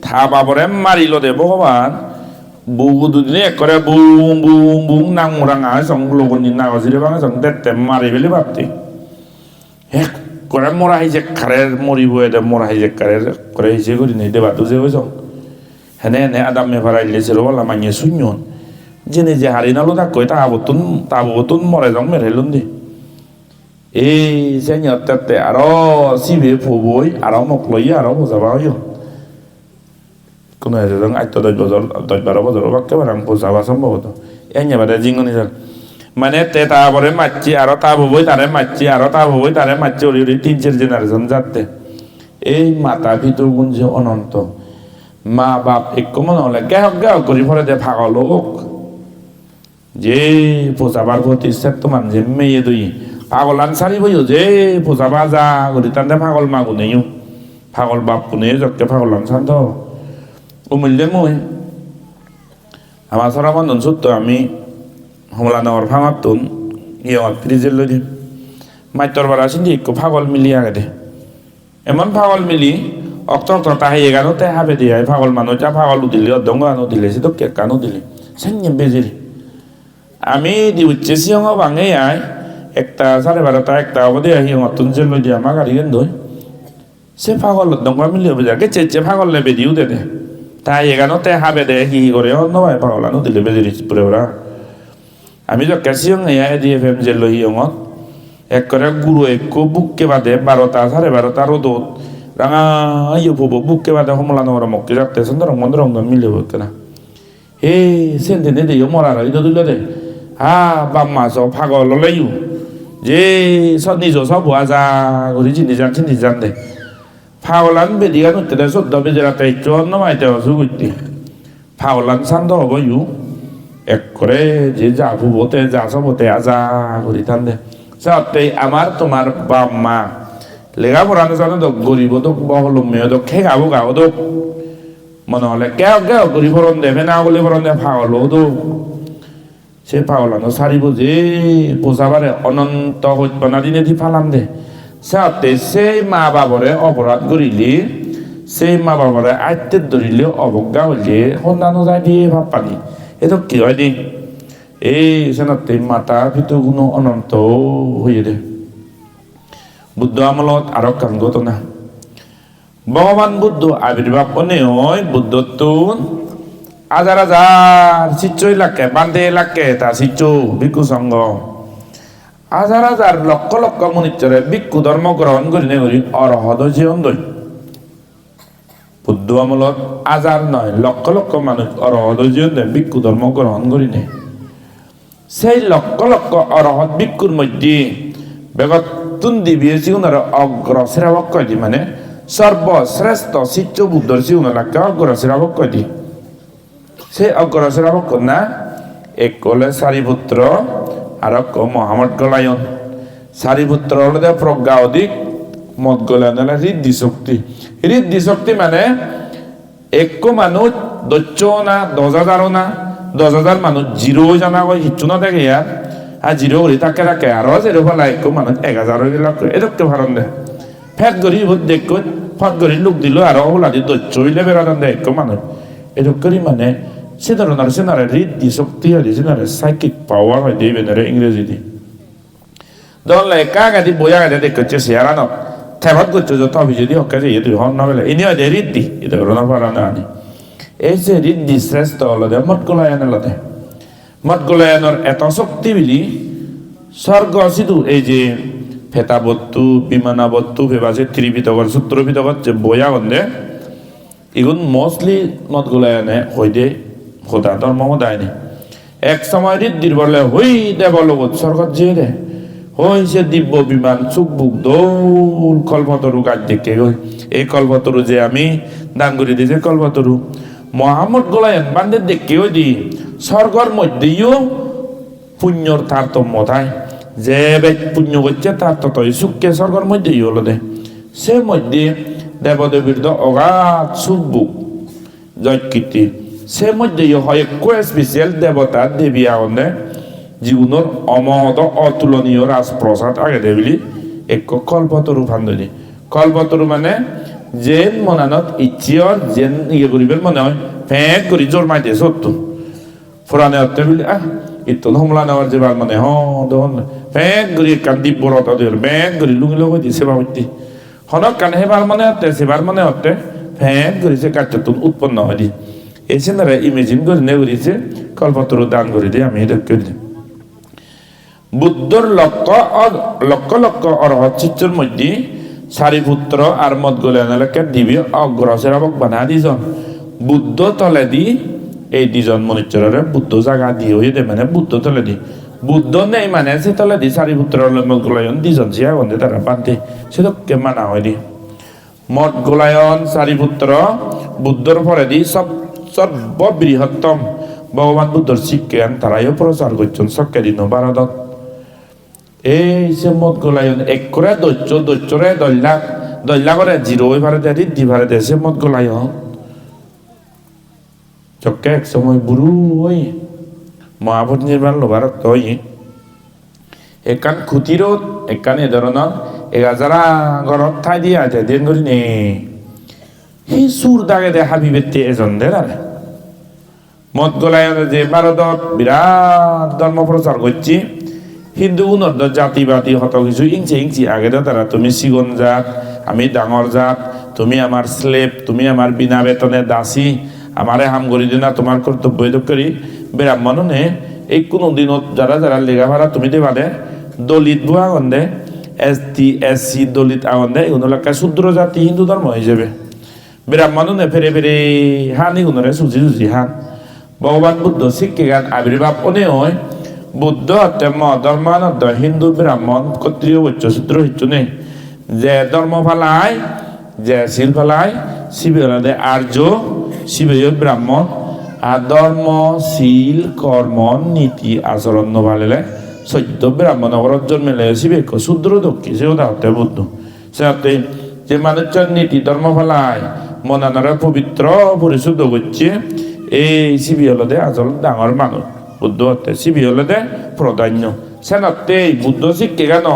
থা বাবরে মারিল দে ভগবান বউ দুদিনে এক করে বুম বুম বুম নাং মুরাঙা সং লগনি না গজিরে ভাঙা সং দেখতে মারি ফেলে ভাবতি এক করে মরা হয়েছে খারের মরিব এদে মরা হয়েছে খারের করে হয়েছে করি নেই দেবা তুজে হয়েছ হেনে হেনে আদাম মেফারাই লেছে বলা মাইয়ে শূন্য জেনে যে হারি নালো তাক কই তা বতুন মরে যাও মেরেলুন দি এই যে নিয়তে আরো সিবে ফুবই আরো মক লই আরো বোঝাবা হইও কোনো এজন আইতো 10 বছর বাক্য বারাং বোঝাবা সম্ভবত এনে বাদে জিঙ্গনি যান মানে তে তারপরে মারছি আরো তা বই তারে মারছি আরো তা বই তারে মারছি ওরি 3-4 জেনারেশন যাতে এই মাতা ভিতর গুণ যে অনন্ত মা বাপ এক মনে হলে গেহ করি ফলে দে ভাগল লোক যে পোষাবার প্রতি তোমার যে মেয়ে দুই পাগল আনসারি বইও যে পোষাবা যা করি তাতে পাগল মা গুনেও পাগল বাপ গুনে যকে পাগল আনসান তো উমিললে মই আমার সারা বন্ধন সত্য আমি হমলানগর ভাঙাতুন ইয়ত ফ্রিজের লই দিম মাইতর বারা সিন্ধি একটু পাগল মিলি আগে দে এমন পাগল মিলি অক্ত তাহে এগানোতে হাবে দিয়ে পাগল মানুষ যা পাগল দিলে অদঙ্গ আনো দিলে সে তো কেক কানো দিলে সেঞ্জে বেজেরি আমি দি উচ্চে সিয়ং ভাঙে আয় একটা 12:30 একটা অবধি আহি নতুন যে লই দিয়ে আমার গাড়ি গেন সে পাগল অদঙ্গ মিলি হবে যাকে চেচে পাগল লেবে দিও দে তাই এগানোতে হাবে দে কি করে অন্য ভাই পাগল আনো দিলে বেজেরি পুরে ওরা আমি তো ক্যাসিয়ং এ দিয়ে ফেম যে লই ইয়ঙত এক করে গুরু এক বুককে বাদে 12টা 12:30 রোদ রাঙা ইয়ে ফুবো বুককে বাদে হমলানগর মক্কে যাতে সুন্দর মন্দ মিলে হইতে না হে সেন্তে নে দিও মরা রই দিল দে বাম্মা সব পাগল লইও যে সব নিজ সব আজা করি চিনি জান দে পাগলান বেদিয়া নতে দে সদ্য বেজেরাতে চন্ন মাইতে অসুগুইতে পাগলান শান্ত হবো ইউ এক করে যে যা ভুবতে যা সবতে আজা করি থান দে সত্যি আমার তোমার বাপ মা লেখাপড়ানো জানো তো গরিব তো বহল মেয়ে তো খেগাবো গাও তো মনে হলে কেউ করি ফরন দেবে না বলে ফরন দে পাগল তো সে পাগলানো সারিব যে পোষাবারে অনন্ত হত্যনা দিনে দি ফালাম দে সত্যি সেই মা বাবরে অপরাধ করিলি সেই মা বাবরে আয়ত্তে ধরিলে অবজ্ঞা হইলে সন্ধানো যায় দিয়ে ভাব পানি এ তো কি হয় দি এই সেনাতে মাতা ভিতর কোনো অনন্ত হয়ে দে বুদ্ধ আমলত আরো কাম ঘটনা ভগবান বুদ্ধ আবির্ভাব অনেক বুদ্ধত্বন হাজার শিষ্য লাগে বান্ধে লাগে তা শিষ্য ভিক্ষু সঙ্গ হাজার হাজার লক্ষ লক্ষ মনুষ্যরে ভিক্ষু ধর্ম গ্রহণ করি নে করি অরহদ জীবন দই বুদ্ধ আমলত হাজার নয় লক্ষ লক্ষ মানুষ অরহদ জীবন দেয় ভিক্ষু ধর্ম গ্রহণ করি নে সেই লক্ষ লক্ষ অরহত ভিক্ষুর মধ্যে বেগত তুন্দি বিয়েছি ওনার অগ্রশ্রাবক কয়টি মানে সর্বশ্রেষ্ঠ শিষ্য বুদ্ধর সি ওনাকে অগ্রশ্রাবক কয়টি সেই অগ্রশ্রাবক না এক কলে সারিপুত্র আর মহামদ গলায়ন সারিপুত্র হলে প্রজ্ঞা অধিক মদ গলায়ন হলে ঋদ্ধি শক্তি মানে এক মানুষ দৈত্য না 10,000 না 10,000 মানুষ জিরো জানা হয় হিচ্ছু না দেখে আর জিরো করি তাকে রাখে আরো জিরো ফেলা এক মানুষ 1,000 লাখ এদেরকে ভারণ দেয় ফেট করি দেখ ফট করি লোক দিল আরো ওলা দি দৈত্য হইলে বেড়ান দেয় এক মানুষ এরকম করি মানে সে ধরনের সেনারে ঋদ্ধি শক্তি হয় সেনারে সাইকিক পাওয়ার হয় দেবেন ইংরেজি দি ধরলে কাগাদি বইয়া গাড়ি দেখছে শেয়ারানো থেমত করছে যত অভিযোগ হকে যে তুই হন না বলে ইনি হয় ঋদ্ধি এটা করোনা পারা না আনি এই যে ঋদ্ধি শ্রেষ্ঠ হলো দে মত গোলায়ন হলো দে মত গোলায়নের এত শক্তি বিলি স্বর্গ সিধু এই যে ফেতাবত্তু বিমানাবত্তু ভেবাছে ত্রিপিতকর সূত্রপিতকর যে বইয়া গন্ধে এগুন মোস্টলি মত গোলায়নে হই দে খোদা ধর্ম দেয়নি এক সময় ঋদ্ধির বলে হই দেবলোক স্বর্গত যে রে হই সে দিব্য বিমান চুক বুক দৌল কল্পতরু গাছ দেখে গই এই কল্পতরু যে আমি দান করে দিয়েছি কল্পতরু মহামদ গোলায়ন বান্ধে দেখে ওই দি স্বর্গর মধ্যেও পুণ্যর তারতম্য তাই যে পুণ্য করছে তার ততই সুখকে স্বর্গর মধ্যেই হলো দে সে মধ্যে দেবদেবীর অগাধ সুখ বুক জয়কীর্তি সে মধ্যে হয় স্পেশাল দেবতা দেবী আনে জীবনের অমহত অতুলনীয় রাজপ্রসাদ আগে দেবিলি এক কল্পতরু ফান্দনি কল্পতরু মানে জেন মনানত ইচ্ছিয়র জেন ইয়ে করিবেন মনে হয় ফেঁক করি জোর মাইতে সত্য ফুরানে হতে বলি ইতন হমলা নেওয়ার যেবার মানে হন ফেঁক করি কান্দি বড় তাদের ব্যাগ করি লুঙ্গি লোক সেবা হইতে হনক কান হেবার মনে হতে সেবার মনে হতে ফেঁক করি সে কার্যতুন উৎপন্ন হয় দি এই সেনারা ইমেজিন করে নে করেছে কল্পতরু দান করে দিয়ে আমি এটা করে দিই বুদ্ধর লক্ষ লক্ষ অরহত চিত্রের মধ্যে সারিপুত্র আর মদ গোলায়নকে দিবি অগ্রশ্রাবক বানা দিজন বুদ্ধ তলে দি এই দুজন মনুষ্যরে বুদ্ধ জায়গা দিয়ে হয়ে দে মানে বুদ্ধ তলে দি বুদ্ধ নেই মানে সে তলে দি সারিপুত্র মদ গোলায়ন দুজন জিয়া বন্ধে তারা বান্ধে সেটাকে মানা হয় দি মদ গোলায়ন সারিপুত্র বুদ্ধর পরে দি সর্ববৃহত্তম ভগবান বুদ্ধর শিক্ষান তারাইও প্রচার করছেন সক্কে দিন ভারতত এই যে মদ গোলায়ন এক করে দৈত্যরে দল্লা করে জিরো ভারে দেয় ঋদ্ধি ভারে দেয় সে মদ গোলায়ন চক্কে এক সময় বুড়ু হই মহাভূত নির্মাণ ভারত হই একান খুতিরত একান এ ধরনের 1,000 ঘরত ঠাই দিয়ে আছে দিন করি নে সেই সুর দাগে দে হাবিবেতে এজন দে না মদ গোলায়নে যে ভারতত বিরাট ধর্ম প্রচার করছি হিন্দু উন্নত জাতিবাদী হত কিছু ইঞ্চি আগে তারা তুমি সিগন জাত আমি ডাঙর জাত তুমি আমার স্লেভ তুমি আমার বিনা বেতনে দাসী আমারে হাম করি দিনা তোমার কর্তব্য করি ব্রাহ্মণনে এই কোনো দিনত যারা লেখাপড়া তুমি দেবাদে দলিত বুয়া গন্ধে ST SC দলিত আগন্ধে এগুলোকে শূদ্র জাতি হিন্দু ধর্ম হয়ে যাবে ব্রাহ্মণনে ফেরে হান এগুলোরে সুজি হান ভগবান বুদ্ধ শিক্ষান আবির্ভাব অনে হয় বুদ্ধ ধর্মানন্দ হিন্দু ব্রাহ্মণ ক্ষত্রিয় উচ্চ শূদ্র হিচ্ছু নেই যে ধর্ম ফালায় যে শিল ফালায় শিবে আর্য শিবে ব্রাহ্মণ আর ধর্ম শিল কর্ম নীতি আচরণ নভালে সত্য ব্রাহ্মণ জন্মেলে শিবে শূদ্র দক্ষী সেও তাহতে বুদ্ধ সে যে মানুষের নীতি ধর্ম ফালায় মনানারা পবিত্র পরিশুদ্ধ করছে এই শিবি হলদে আসল ডাঙর মানুষ বুদ্ধ হতে শিবি হলদে প্রাধান্য সেনতে বুদ্ধ শিক্ষে কেন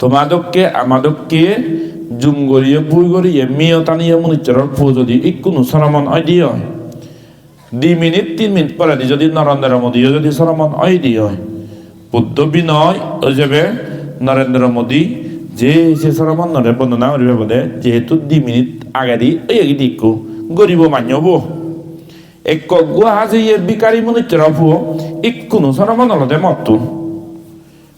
তোমাদেরকে আমাদেরকে জুম গড়িয়ে বই গড়িয়ে মেয়ে টানিয়ে মনুষ্যর পু যদি কোনো সরমন হয় দিয়ে হয় 2 মিনিট 3 মিনিট পরে যদি নরেন্দ্র মোদীও যদি সরমন হয় দিয়ে হয় বুদ্ধ বিনয় হয়ে যাবে নরেন্দ্র মোদী যে সে সরমন নরে বন্দনা করিবে বোধে যেহেতু 2 মিনিট আগে দি এই দিকু গরিব মান্যব এক গুয়াহাজি বিকারী মনুষ্যর পু কোনো সরমন হলতে মতুন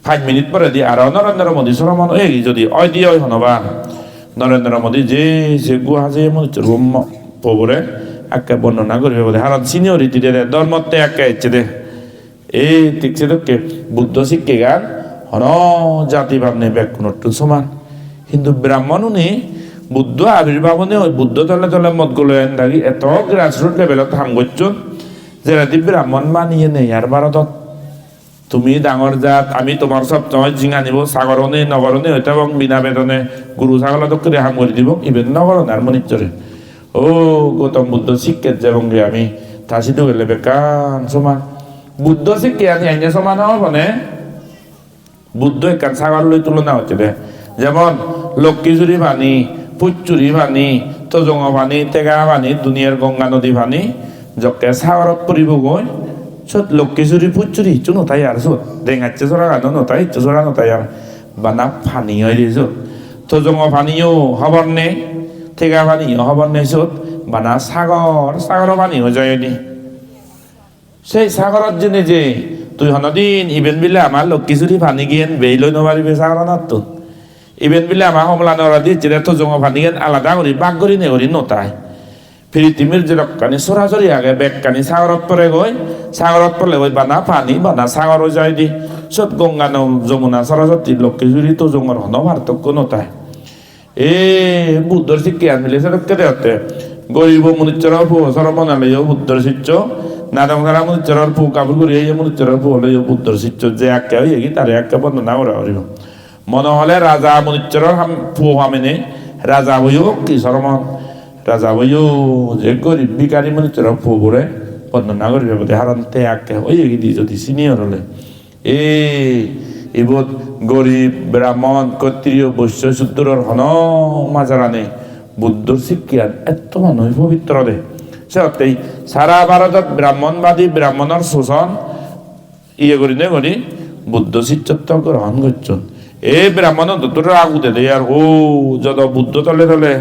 5 মিনিট পরে দি আর নরেন্দ্র মোদী সরমন এই যদি অয় দিয়ে ওই হনবা নরেন্দ্র মোদী যে গুহা যে পবরে একে বর্ণনা করবে বলে হারান সিনিয়রিটি দে ধর্মতে একে ইচ্ছে দে এই ঠিকছে তো কে বুদ্ধ শিক্ষে গান হন জাতি ভাবনে ব্যাগ কোনটু সমান কিন্তু ব্রাহ্মণ উনি বুদ্ধ আবির্ভাব ওই বুদ্ধ তলে তলে মত গুলো দাঁড়ি এত গ্রাসরুট লেভেলত হাম করছুন যে রাতি ব্রাহ্মণ মানিয়ে নেই আর ভারতত তুমি ডাঙর জাত আমি তোমার সব সময় জিঙা নিব সাগরণে নগরণে হইতে এবং বিনা বেতনে গুরু ছাগল করে হাম করে দিব ইভেন নগরণ আর মনিচরে ও গৌতম বুদ্ধ শিক্ষে যেমন আমি থাসিতে গেলে বেকান সমান বুদ্ধ শিক্ষে আনি আইনে সমান হবনে বুদ্ধ একান সাগর লই তুলনা হচ্ছে দে যেমন লক্ষ্মীচুরি ভানি পুচুরি ভানি তজং ভানি টেগা ভানি দুনিয়ার গঙ্গা নদী ভানি যকে সাগরত পরিব গৈ সত লক্ষ্মীচুরি পুচুরি ইচ্ছু নতাই আর সত ডেঙাচ্ছে চড়া গানো নতাই ইচ্ছু চড়া নতাই আর বানা ফানি হয় দিছ তজং ভানিও হবর নে টেগা ভানিও হবর নে সত বানা সাগর ভানি হয়ে যায় নি সেই সাগরত জেনে যে তুই হনদিন ইভেন বিলে আমার লক্ষ্মীচুরি ভানি গিয়েন বেই লই নবারিবে সাগরনাত তো ইভেন বিলে আমার হমলা নরা দি যেটা তো জঙা ভানি গিয়েন আলাদা করি বাগ করি নে করি নতাই পৃথিবীর যে রক্কানি সরাসরি আগে বেগকানি সাগরত পরে গই সাগরত পড়লে ওই বানা পানি বানা সাগর যায় দি সব গঙ্গা যমুনা সরস্বতী লক্ষ্মীচুরি তো জঙার হন পার্থক্য নতাই এ বুদ্ধর শিক্ষা আনলে সেরকম হতে গরিব মনুষ্যর সরমনালয় বুদ্ধর শিষ্য নাদমখানা মনুষ্যর পু কাপড় করি এই মনুষ্যর পু হলে বুদ্ধর শিষ্য যে একে হয়ে গি তার একে বর্ণনা করা করিব মনে হলে রাজা মনুষ্যর পু হামেনে রাজা হইও কি সরমন রাজা হইও যে গরিব বিকারী মনুষ্যর পু বলে বর্ণনা করিবে বলে হারান্তে একে হয়ে গি যদি সিনিয়র হলে এবার গরিব ব্রাহ্মণ ক্ষত্রিয় বৈশ্য শূদ্রর হন মাজারানে বুদ্ধর শিক্ষার এত মানুষ পবিত্র দে সত্যি সারা ভারতত ব্রাহ্মণবাদী ব্রাহ্মণের শোষণ ইয়ে করি নে করি বুদ্ধ শিষ্যত্ব গ্রহণ করছেন এই ব্রাহ্মণ তোর আগুতে দে আর ও যত বুদ্ধ তলে তলে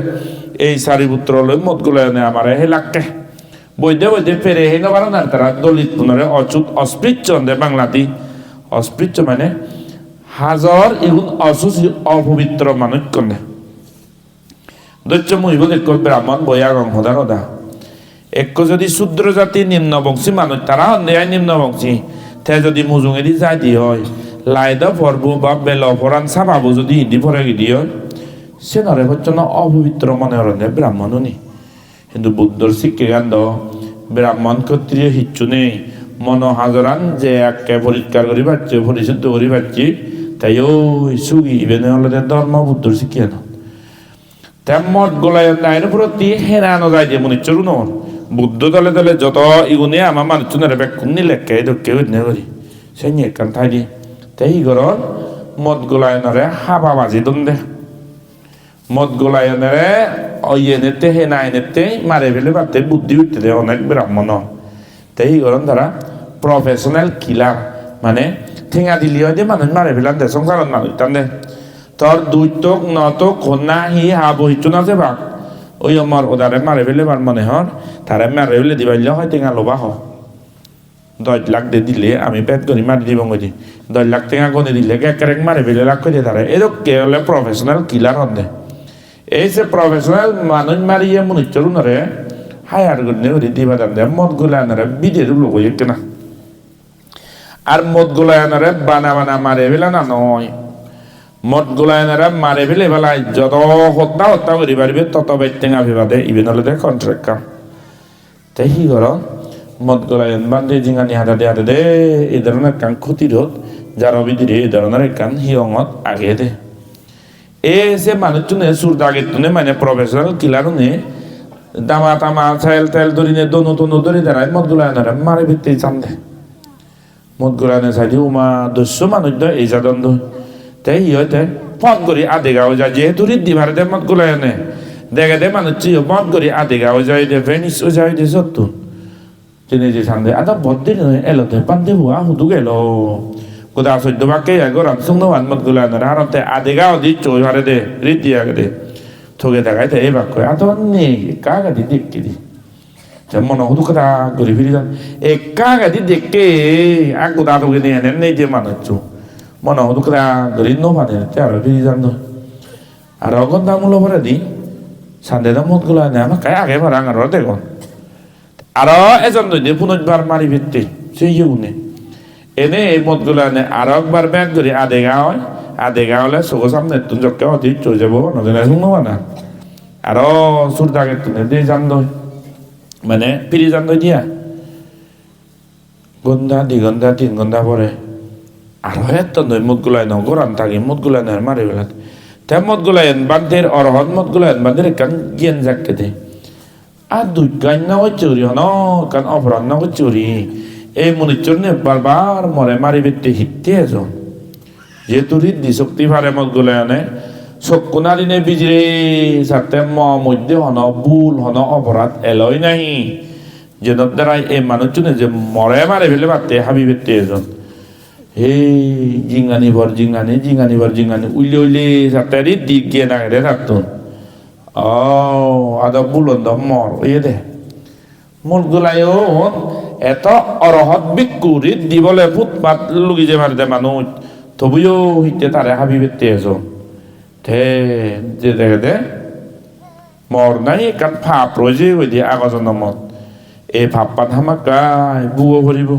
এই সারিপুত্র লই মত গুলো এনে আমার হে লাগকে বৈদ্য বৈদ্য ফেরে হে নবার না তারা দলিত পুনরে অচুত অস্পৃচ্য দে বাংলাতি অস্পৃচ্য মানে হাজার এগুন অসুচি অপবিত্র মানুষ কনে দৈত্য মহিব এক ব্রাহ্মণ বয়া গঙ্গদার দা এক যদি শূদ্র জাতি নিম্নবংশী মানুষ তারা অন্যায় নিম্নবংশী তে যদি মুজুঙেদি যাই দি হয় লাইদা পর্ব বা বেল অপরাণ সাবাবো যদি ইদি পরে গিদি হয় সে নরে হচ্ছে না অপবিত্র মনে হরণে ব্রাহ্মণ নি কিন্তু বুদ্ধর শিক্ষে গান্ধ ব্রাহ্মণ ক্ষত্রিয় হিচ্ছু নেই মন হাজরান যে একে পরিষ্কার করি পারছে পরিশুদ্ধ করি পারছি তাই ওই সুগি বেনে হলে ধর্ম বুদ্ধর শিক্ষা না তেমন গোলায় নাইনের প্রতি হেরানো যায় যে মনে চলুন বুদ্ধ দলে দলে যত ইগুনে আমার মানুষজনের বেকুন নিলে কে ঢুকে উঠনে করি সেই নিয়ে কান থাই দি তাই ঘর মদ গোলায়নরে হাবা বাজি দন্দে মদ গোলায়নরে ইয়ে নেতে হে নাই নেতে মারে ফেলে বাতে বুদ্ধি উঠতে দেয় অনেক ব্রাহ্মণ তাই ঘর তারা প্রফেশনাল কিলার মানে ঠেঙা দিলি হয় যে মানুষ মারে ফেলান দে সংসারত মানুষ টান দে তোর দুই তোক ন তোক কন্যা হি হা বহিত না যে বাক ওই আমার ওদারে মারে ফেলে বার মনে হর তারা মারে ফেলে দিবাইলে হয় টেঙা লোবা হ 10 লাখ দিয়ে দিলে আমি পেট করি মারি দিব গজি 10 লাখ টেঙা গনে দিলে কেরেক মারে ফেলে লাখ করে তারা এরকম হলে প্রফেশনাল কিলার হন দে এই যে প্রফেশনাল মানুষ মারিয়ে মনে চলু নরে হায়ার গনে ওই দিবা দাম দে মদ গুলা নরে বিদের লোক হয়ে কেনা আর মদ গুলা নরে বানা বানা মারে ফেলে না নয় মদ গোলায়নারা মারে ফেলে বেলায় যত হত্যা করি পারবে তত বেটেঙা ভেবাদে ইভেন হলে কন্ট্রাক্ট কাম তাই সি ঘর মদ গোলায়ন বান্ধে জিঙানি হাতে দে এই ধরনের কান ক্ষতিরোধ যার অবিধিরে এই ধরনের কান হিয়ঙত আগে দে এ সে মানুষজনে সুর দাগের তুনে মানে প্রফেশনাল কিলার নে দামা তামা চাইল তেল ধরি নে দনু ধরি দাঁড়ায় মদ গোলায়নারা মারে ভিত্তি চান দে মদ গোলায়নে চাইদি উমা 200 মানুষ দেয় এই জাদন তাই হইতে ফোন করি আধে গাও যায় যেহেতু রিদ্ধি ভারতে মত গুলাই আনে দেখে দে মানুষ ফোন করি আধে গাও যায় দে ভেনিস ও যায় দে সত্য তিনি যে সামনে আদা বদ্দি এলো দে পান্তে হুয়া হুদু গেল কোথা সদ্য বাক্যে গরম সুন্দর মত গুলাই আনে হারতে আধে গাও দিচ্ছ ভারে দে রিদ্ধি আগে দে থগে দেখাই তো এই বাক্য এত নেই কাগাদি দেখকে দি মনে হুদু কথা ঘুরে ফিরে যান এ কাগাদি দেখকে আগ কোথা থগে নিয়ে নেই যে মানুষ মনে হতো গরিব নো পানি তে আর ফিরি যান আর অগন দামুলো পরে দি সান্দে দাম মত গুলা নেই আমার কায় আগে ভাড়া আর দেখুন আর এজন দুই পুনর্বার মারি ভিত্তি সেই ইউনে এনে এই মত গুলা নে আর একবার ব্যাগ ধরে আধে গাঁৱলে চকুৰ সামনে তুন জকে অতি চৈ যাব নজনে শুনো না আর সুর দাগে তুনে দিয়ে যান দই মানে ফিরি যান দই দিয়া গন্ধা 2 ঘন্টা 3 ঘন্টা পরে আর এত নই মত গুলাই ন গোরান থাকি মত গুলাই না মারি বেলা তে মত গুলাই বান্দের অরহত মত গুলাই বান্দের কান জ্ঞান জাকে দে আর দুই গান না চুরি হন কান অপরাধ না চুরি এই মনিচর নে বারবার মরে মারি বেতে হিতে এজন যেহেতু ঋদ্ধি শক্তি ভারে মত গুলাই আনে চকুনারি নে বিজরে সাথে মধ্যে হন ভুল হন অপরাধ এলই নাহি যেন দ্বারা এই মানুষজনে যে মরে মারে ফেলে বাতে হাবি বেতে এজন এই জিঙ্গানি উইলে সাথে ঋদ্ধি গিয়ে না রে থাকতুন আদা বুলন্দ মর ইয়ে দে মূল গুলাইও এত অরহত বিকুরি দিবলে ফুটপাত লুগি যে মারে মানুষ তবুও হিতে তারে হাবি বেতে এজন তে যে দেখে দে মর নাই কান ভাপ রয়েছে ওই দিয়ে আগজন মত এই ভাপ পাত হামাকাই বুয়ো ভরিব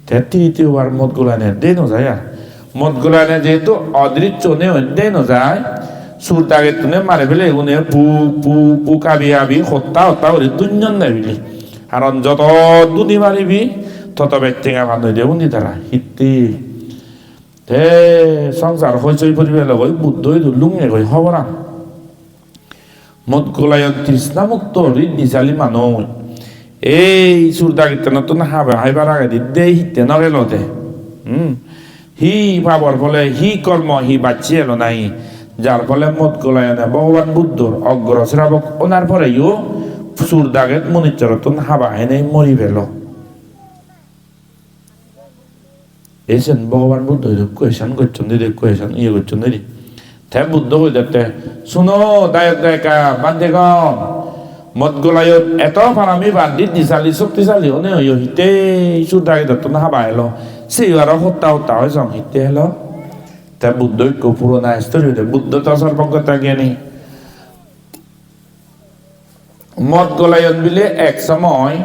তে তৃতীয়বার মদ গুলানে দে নযায় আর মদ গুলানে যেহেতু অদৃশ্য নে দে নযায় সুর দাগে তুনে মারে ফেলে এগুনে পু কাবি হত্যা করে দুজন নেবিলি আর যত দুনি মারিবি তত ব্যক্তিঙা ভান দিয়ে উনি তারা হিতি তে সংসার হইচই পরিবে লগ বুদ্ধই লুঙে গই হবরা মদ গোলায়ন তৃষ্ণা মুক্ত ঋদ্ধিশালী মানুষ এই সুর দাগে নতুন হাইবার আগে দে হিতে নগেল দে হি ভাবর ফলে হি কর্ম হি বাচ্চি এলো নাই যার ফলে মত গোলায়নে ভগবান বুদ্ধর অগ্র শ্রাবক ওনার পরেও সুর দাগে মনিচরতন হাবা এনে মরি ফেল এসেন ভগবান বুদ্ধ কোয়েশন করছেন দিদি কোয়েশন ইয়ে করছেন দিদি তে বুদ্ধ হয়ে যেতে শুনো দায়ক দায়িকা বান্ধেগণ মত গোলায়ত এত ফারামি বান্ধি দিশালী শক্তিশালী হনে হিতে সুর দাগে দত্তন হাবা এলো সেই আর হত্যা হয়ে যাও হিতে এলো তা বুদ্ধ পুরোনা স্তরী বুদ্ধ তো সর্বজ্ঞতা জ্ঞানী মদ গোলায়ন বিলে এক সময়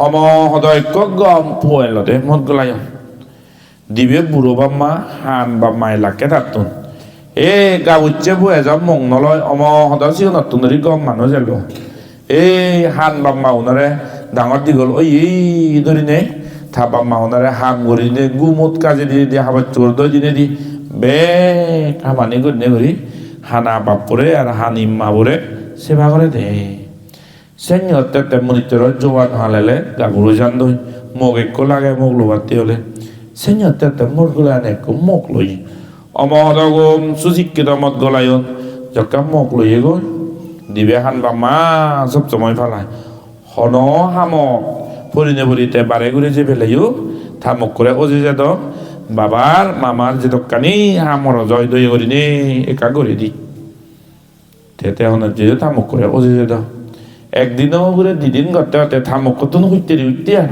অমহদৈক্য গম পুয়েল দে মদ গোলায়ন দিবে বুড়ো বাম্মা হান বাম্মা এলাকে থাকতুন এ গা উচ্চে বুয়ে যাও মং নলয় অমহদয় সিও নতুন গম মানুষ এলো এই হান বাম্মা উনারে ডাঙর দীঘল ওই ধরি নে থা বাম্মা উনারে হাম গড়ি নে গুমুত কাজে দিয়ে হাবার চোর দই দিনে দি বে খামানি করি হানা বাপুরে আর হানি মাবুরে সেবা করে দে সেঞ্জতে তেমনিচর জোয়ান হালেলে গাগুলো জান দই মোক একো লাগে মোক লোবাতি হলে সেঞ্জতে মোট গোলানে মোক লই অমহদগম সুশিক্ষিত মত গলায়ন যকা মোক লইয়ে গই দিবে হান বাম্মা সব সময় ফালায় হন হামক পরিনে পরিতে বারে ঘুরে যে ফেলেও থামক করে অজে যেত বাবার মামার যে দোকানি হামর জয় দই করি নে একা করে দি তেতে হনার যে থামক করে অজে যেত একদিনও ঘুরে 2 দিন করতে হতে থামক কত উঠতে আর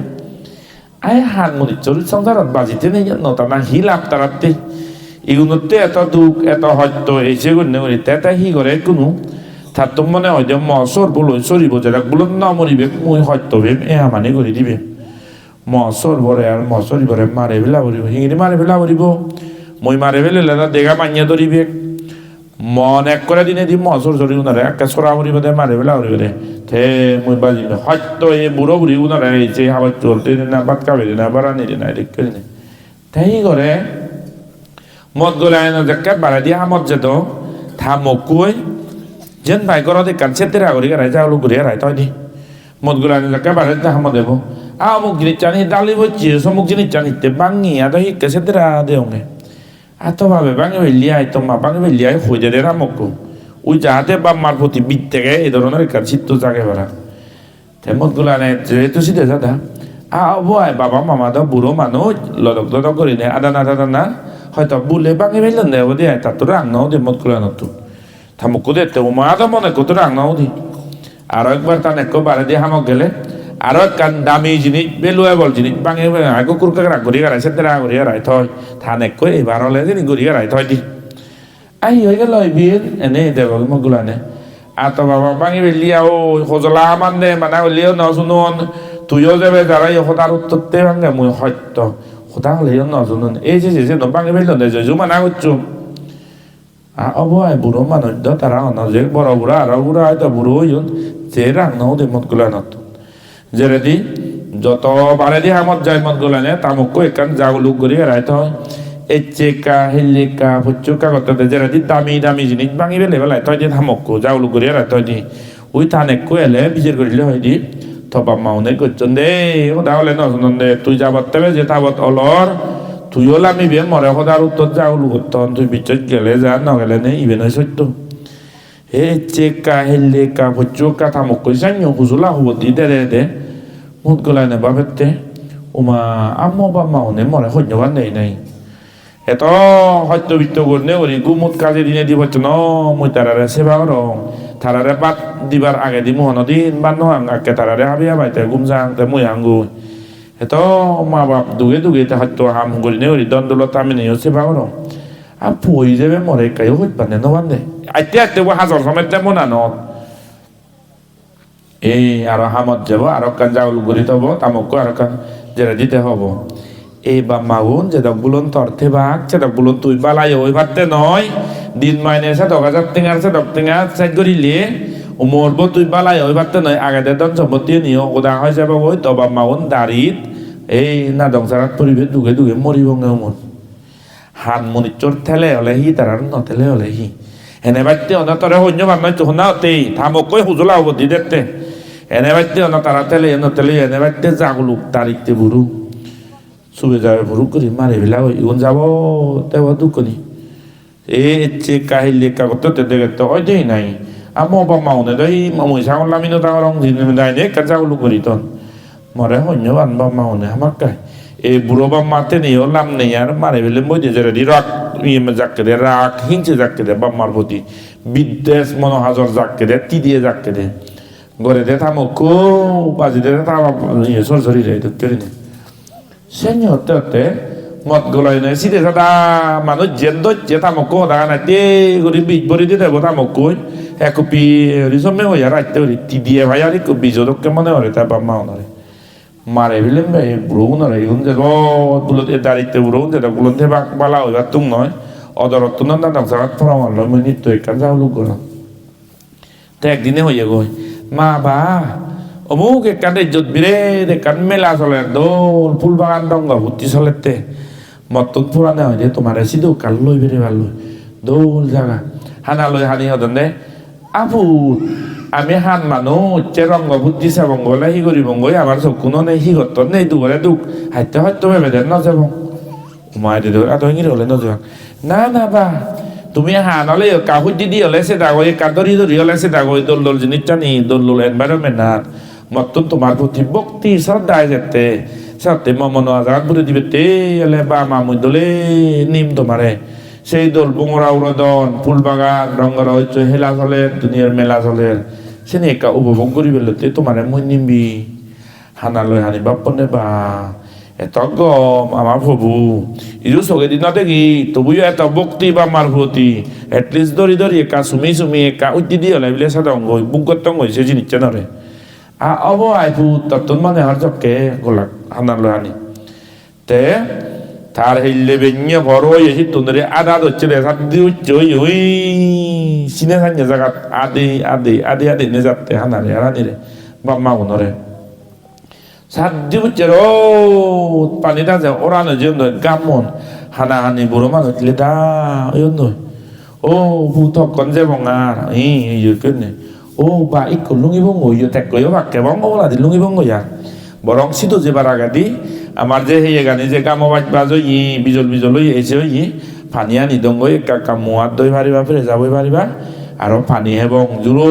আয় হান মনি চল সংসারত বাজিতে নেই নতা না হি লাভ তারাতে এগুলোতে এত দুঃখ এত হয়তো এসে গুণে করি তেতা হি করে কোনো তার তো মনে হয় যে মসর বলো সরিব যেটা বলো না মরিবে মুই হয়তো ভেব এ মানে করে দিবে মসর ভরে আর মসরি ভরে মারে ফেলা ভরিব হিঙিরি মারে ফেলা ভরিব মই মারে ফেলে দেখা মানিয়ে ধরিবে মন এক করে দিনে দি মসর সরি উনারে একটা সরা ভরিব দে মারে ফেলা ভরিব দে তে মই বাজিবে হয়তো এই বুড়ো বুড়ি উনারে যে আবার চলতে না বাদ খাবে না বাড়ানি না দেখ করে নে তাই করে মদ গোলায় না যাকে বাড়া দিয়ে আমত যেত থামকুই যেন ভাই করো দেখ কান সেতে রাগরি গাড়াই যাওলো ঘুরে রায় তাই দি মদ গোলায় না যাকে বাড়া দিয়ে হামত দেবো আমুক জিনিস জানি ডালি বলছি সমুক জিনিস জানিতে বাঙি আদা হিকে সেতে রা দেওগে এত ভাবে বাঙি ভেলিয়ে আয় তোমা বাঙি ভেলিয়ে আয় হয়ে যায় রামক ওই যাহাতে বাম্মার প্রতি বিদ থেকে এই ধরনের কার চিত্ত জাগে বেড়া মদ গোলায় যেহেতু সিধে দাদা আয় বাবা মামা দা বুড়ো মানুষ লদক দদক করি নে আদা না হয়তো বলে বাঙি ভেলেন দেবো দিয়ে তার তো রাং নাও দে মদ গোলা নতুন থামুক দে তো মা তো মনে কত রাং নাও দি আর একবার তার এক বারে দিয়ে হামক গেলে aro kan dami jinis valuable jinis bangi aku kur ka guri garai setera guri garai thôi thanek ko ebar hole jini guri garai thôi di ai hoi gelo bin ene debo mogulane ato baba bangi beliau khozola mande mana beliau no sunon tuyo jebe jarai khotar uttotte bange mui hoyto khotar hole no sunon ei je no bangi beliau de je mana uchum অবয় বুড়ো মানুষ তারা অনজেক বড় বুড়া আর বুড়া হয়তো বুড়ো হইন যে রান্নাও দে মত গুলা নতুন যেরেদি যত বারে দি হামত যায় মত গুলা নে তামুকো একান জাগুলু করি রাইতে হয় এচেকা হেলিকা ফুচুকা কত যেরেদি দামি দামি জিনিস ভাঙি বেলে বেলায় তয় যে তামুকো জাগুলু করি রাইতে হয় দি ওই তানেকো এলে বিজের করিলে হয় দি থবা মাউনে করছন দে ও তাহলে নতুন দে তুই যাবত তবে যে তাবত অলর তুইও লামি বিয়ে মরে সদার উত্তর যাওলু করতন তুই বিচত গেলে যা নগেলে নে ইবে নয় সত্য হে চেকা হেলেকা ফুচুকা থামক কইসান হুজুলা হব দি দে মুত গলায় নে বাবেতে ওমা আম্মা বাম্মা ওনে মরে হজ্ঞবান নেই নাই এত হয়তো বিত্ত করনে ওরি গুমুত কাজে দিনে দিব ন মই তারারে সেবা করং তারারে বাদ দিবার আগে দি মোহন দিন বান্ন আগে তারারে হাবিয়া বাইতে গুমজাং তে মই আঙ্গু এতো মা বাপ দুগে দুগে তে হয়তো হাম করি নে ওরি দন্দলত আমি নেই সেবা করং আর পই যাবে মরে কাই হইত বানে নবান্দে আইতে আইতে হাজার সময় তেমন আনো এই আর হামত যাব আর কান জাউল গরি তব তামক আর কান যেটা দিতে হব এই বা মাউন যেটা বুলন তর্থে ভাগ সেটা বুলন তুই বালাই ওই ভাবতে নয় দিন মাইনে সে দগাজার টিঙার সে ডক টিঙা সাইড করিলে ও মরবো তুই বালাই ওই ভাবতে নয় আগে দন সম্পত্তি নিও ওদা হয় যাব ওই তবা মাউন দাঁড়িত এই না দংসারাত পরিবেশ দুগে দুগে মরিব মন হাত মনিচর ঠেলে হলে হি তার নথেলে হলে হি এনে বাইতে অনতরে হইন্য বান্নয় চোখনা হতেই থামকই হুজলা হব দি দেখতে এনে বাইতে অন তারা ঠেলে নতেলে এনে বাইতে জাগলুক তারিখতে বুড়ু সুবে যাবে বুড়ু করি মারি ফেলা ওই ইগুন যাব তেও দুকনি এ চে কাহিলে কাগতে দেখে তো ওই দেই নাই আমো বা মাউনে দই মই সাগল লামিনো তা রং দিন দাই নে কা জাগলুক করি তন মরে হইন্য বান বা মাউনে আমার কাই এই বুড়ো বা মাতে নিও লাম নেই আর মারে ফেলে মই যে রেডি রাখ ইয়ে জাককে দে রাখ হিংসে জাককে দে বাম্মার প্রতি বিদ্বেষ মনোহাজর জাককে দে তি দিয়ে জাককে দে গরে দে থামকো বাজি দে থাম ইয়ে সরসরি রে তো করি নে সেñor তে মত গলাই নে সিদে সাদা মানুষ জেন্দ যে থামকো দা না তে গরি বিজ বরি দে দেব থামকো একপি রিসমে হইয়া রাইতে হরি তি দিয়ে ভাইয়ারি কো বিজদকে মনে হরে তা বাম্মা ওনারে মারে ফেলেন ভাই বুড়ো না রে ইগুন যে বুলতে দাঁড়িতে বুড়ো যে বুলতে বাক বালা হইবা তুম নয় অদরত্ব না না সারাত ফরামাল মিনিট তো একান যাওলু গলা তো একদিনে হইয়া গই মা বা অমুক একান ইজ্জত বিরে দেখান মেলা চলে দোল ফুল বাগান ডঙ্গা ভর্তি চলেতে মতন পুরানে হয় যে তোমার সিধু কাল লই বেরে ভাল লই দোল জাগা হানা লই হানি হদন দে আপু আমি হান মানুষ যে রঙ্গ বুদ্ধি চাবঙ্গ হি করি বঙ্গই আমার চকুনো নেই হি গত নেই দুগরে দুখ হাইতে হয়তো ভেবে দেন না যাব মাই দিদি এত হিঙ্গির হলে নজর না না বা তুমি হান হলে কাহুর দিদি হলে সে দাগই কাদরি ধরি হলে সে দাগই দোল দোল জিনিস জানি দোল দোল এনভায়রনমেন্ট আর মতন তোমার প্রতি ভক্তি শ্রদ্ধায় যেতে সাথে মমন আজাদ বলে দিবে তে এলে বা মামুই দোলে নিম তোমারে সেই দোল বুঙরা উড়দন ফুল বাগান রঙ্গর হচ্ছে হেলা চলের দুনিয়ার মেলা চলের সে একা উপভোগ করি বেলতে তোমার মই নিমবি হানালৈ হানি বাপনে বা এত গম আমার প্রভু ইজু চকে দিন দেখি তবুও এত ভক্তি বা মার ভতি এটলিস্ট ধরি ধরি একা চুমি চুমি একা উঠি দি হলে বলে সাদা অঙ্গ বুকত হয়েছে জিনিসটা নরে অব আইফু তত্তন মানে আর চকে গোলাক হানালৈ হানি তে তার হিললে বেঞ্ঞে বড় এসি তুন্দরে আদা হচ্ছে রে সাদি উচ্চ ওই সিনে সাঞ্জে জায়গা আদি আদি আদি আদি নে যাতে হানারে হানি রে বাম্মা উনরে সাদি উচ্চ রো পানি দা যে ওরানো জন্য গামন হানা হানি বুড়ো মানুষ লে দা ওই নয় ও বুথক কনজে বঙ্গার ইয়ে কেনে ও বা ইক লুঙ্গি বঙ্গ ইয়ে ত্যাগ কইও বাক্যে বঙ্গ বলা দি লুঙ্গি বঙ্গ ইয়া বরং সিধু যে বার আগাদি আমার যে হেয়ে গানি যে কামো বাজ ই বিজল বিজল এসে ই পানি আনি দঙ্গ কাকা মুয়ার দই ভারিবা ফিরে যাবই ভারিবা আর পানি এবং জুড়ো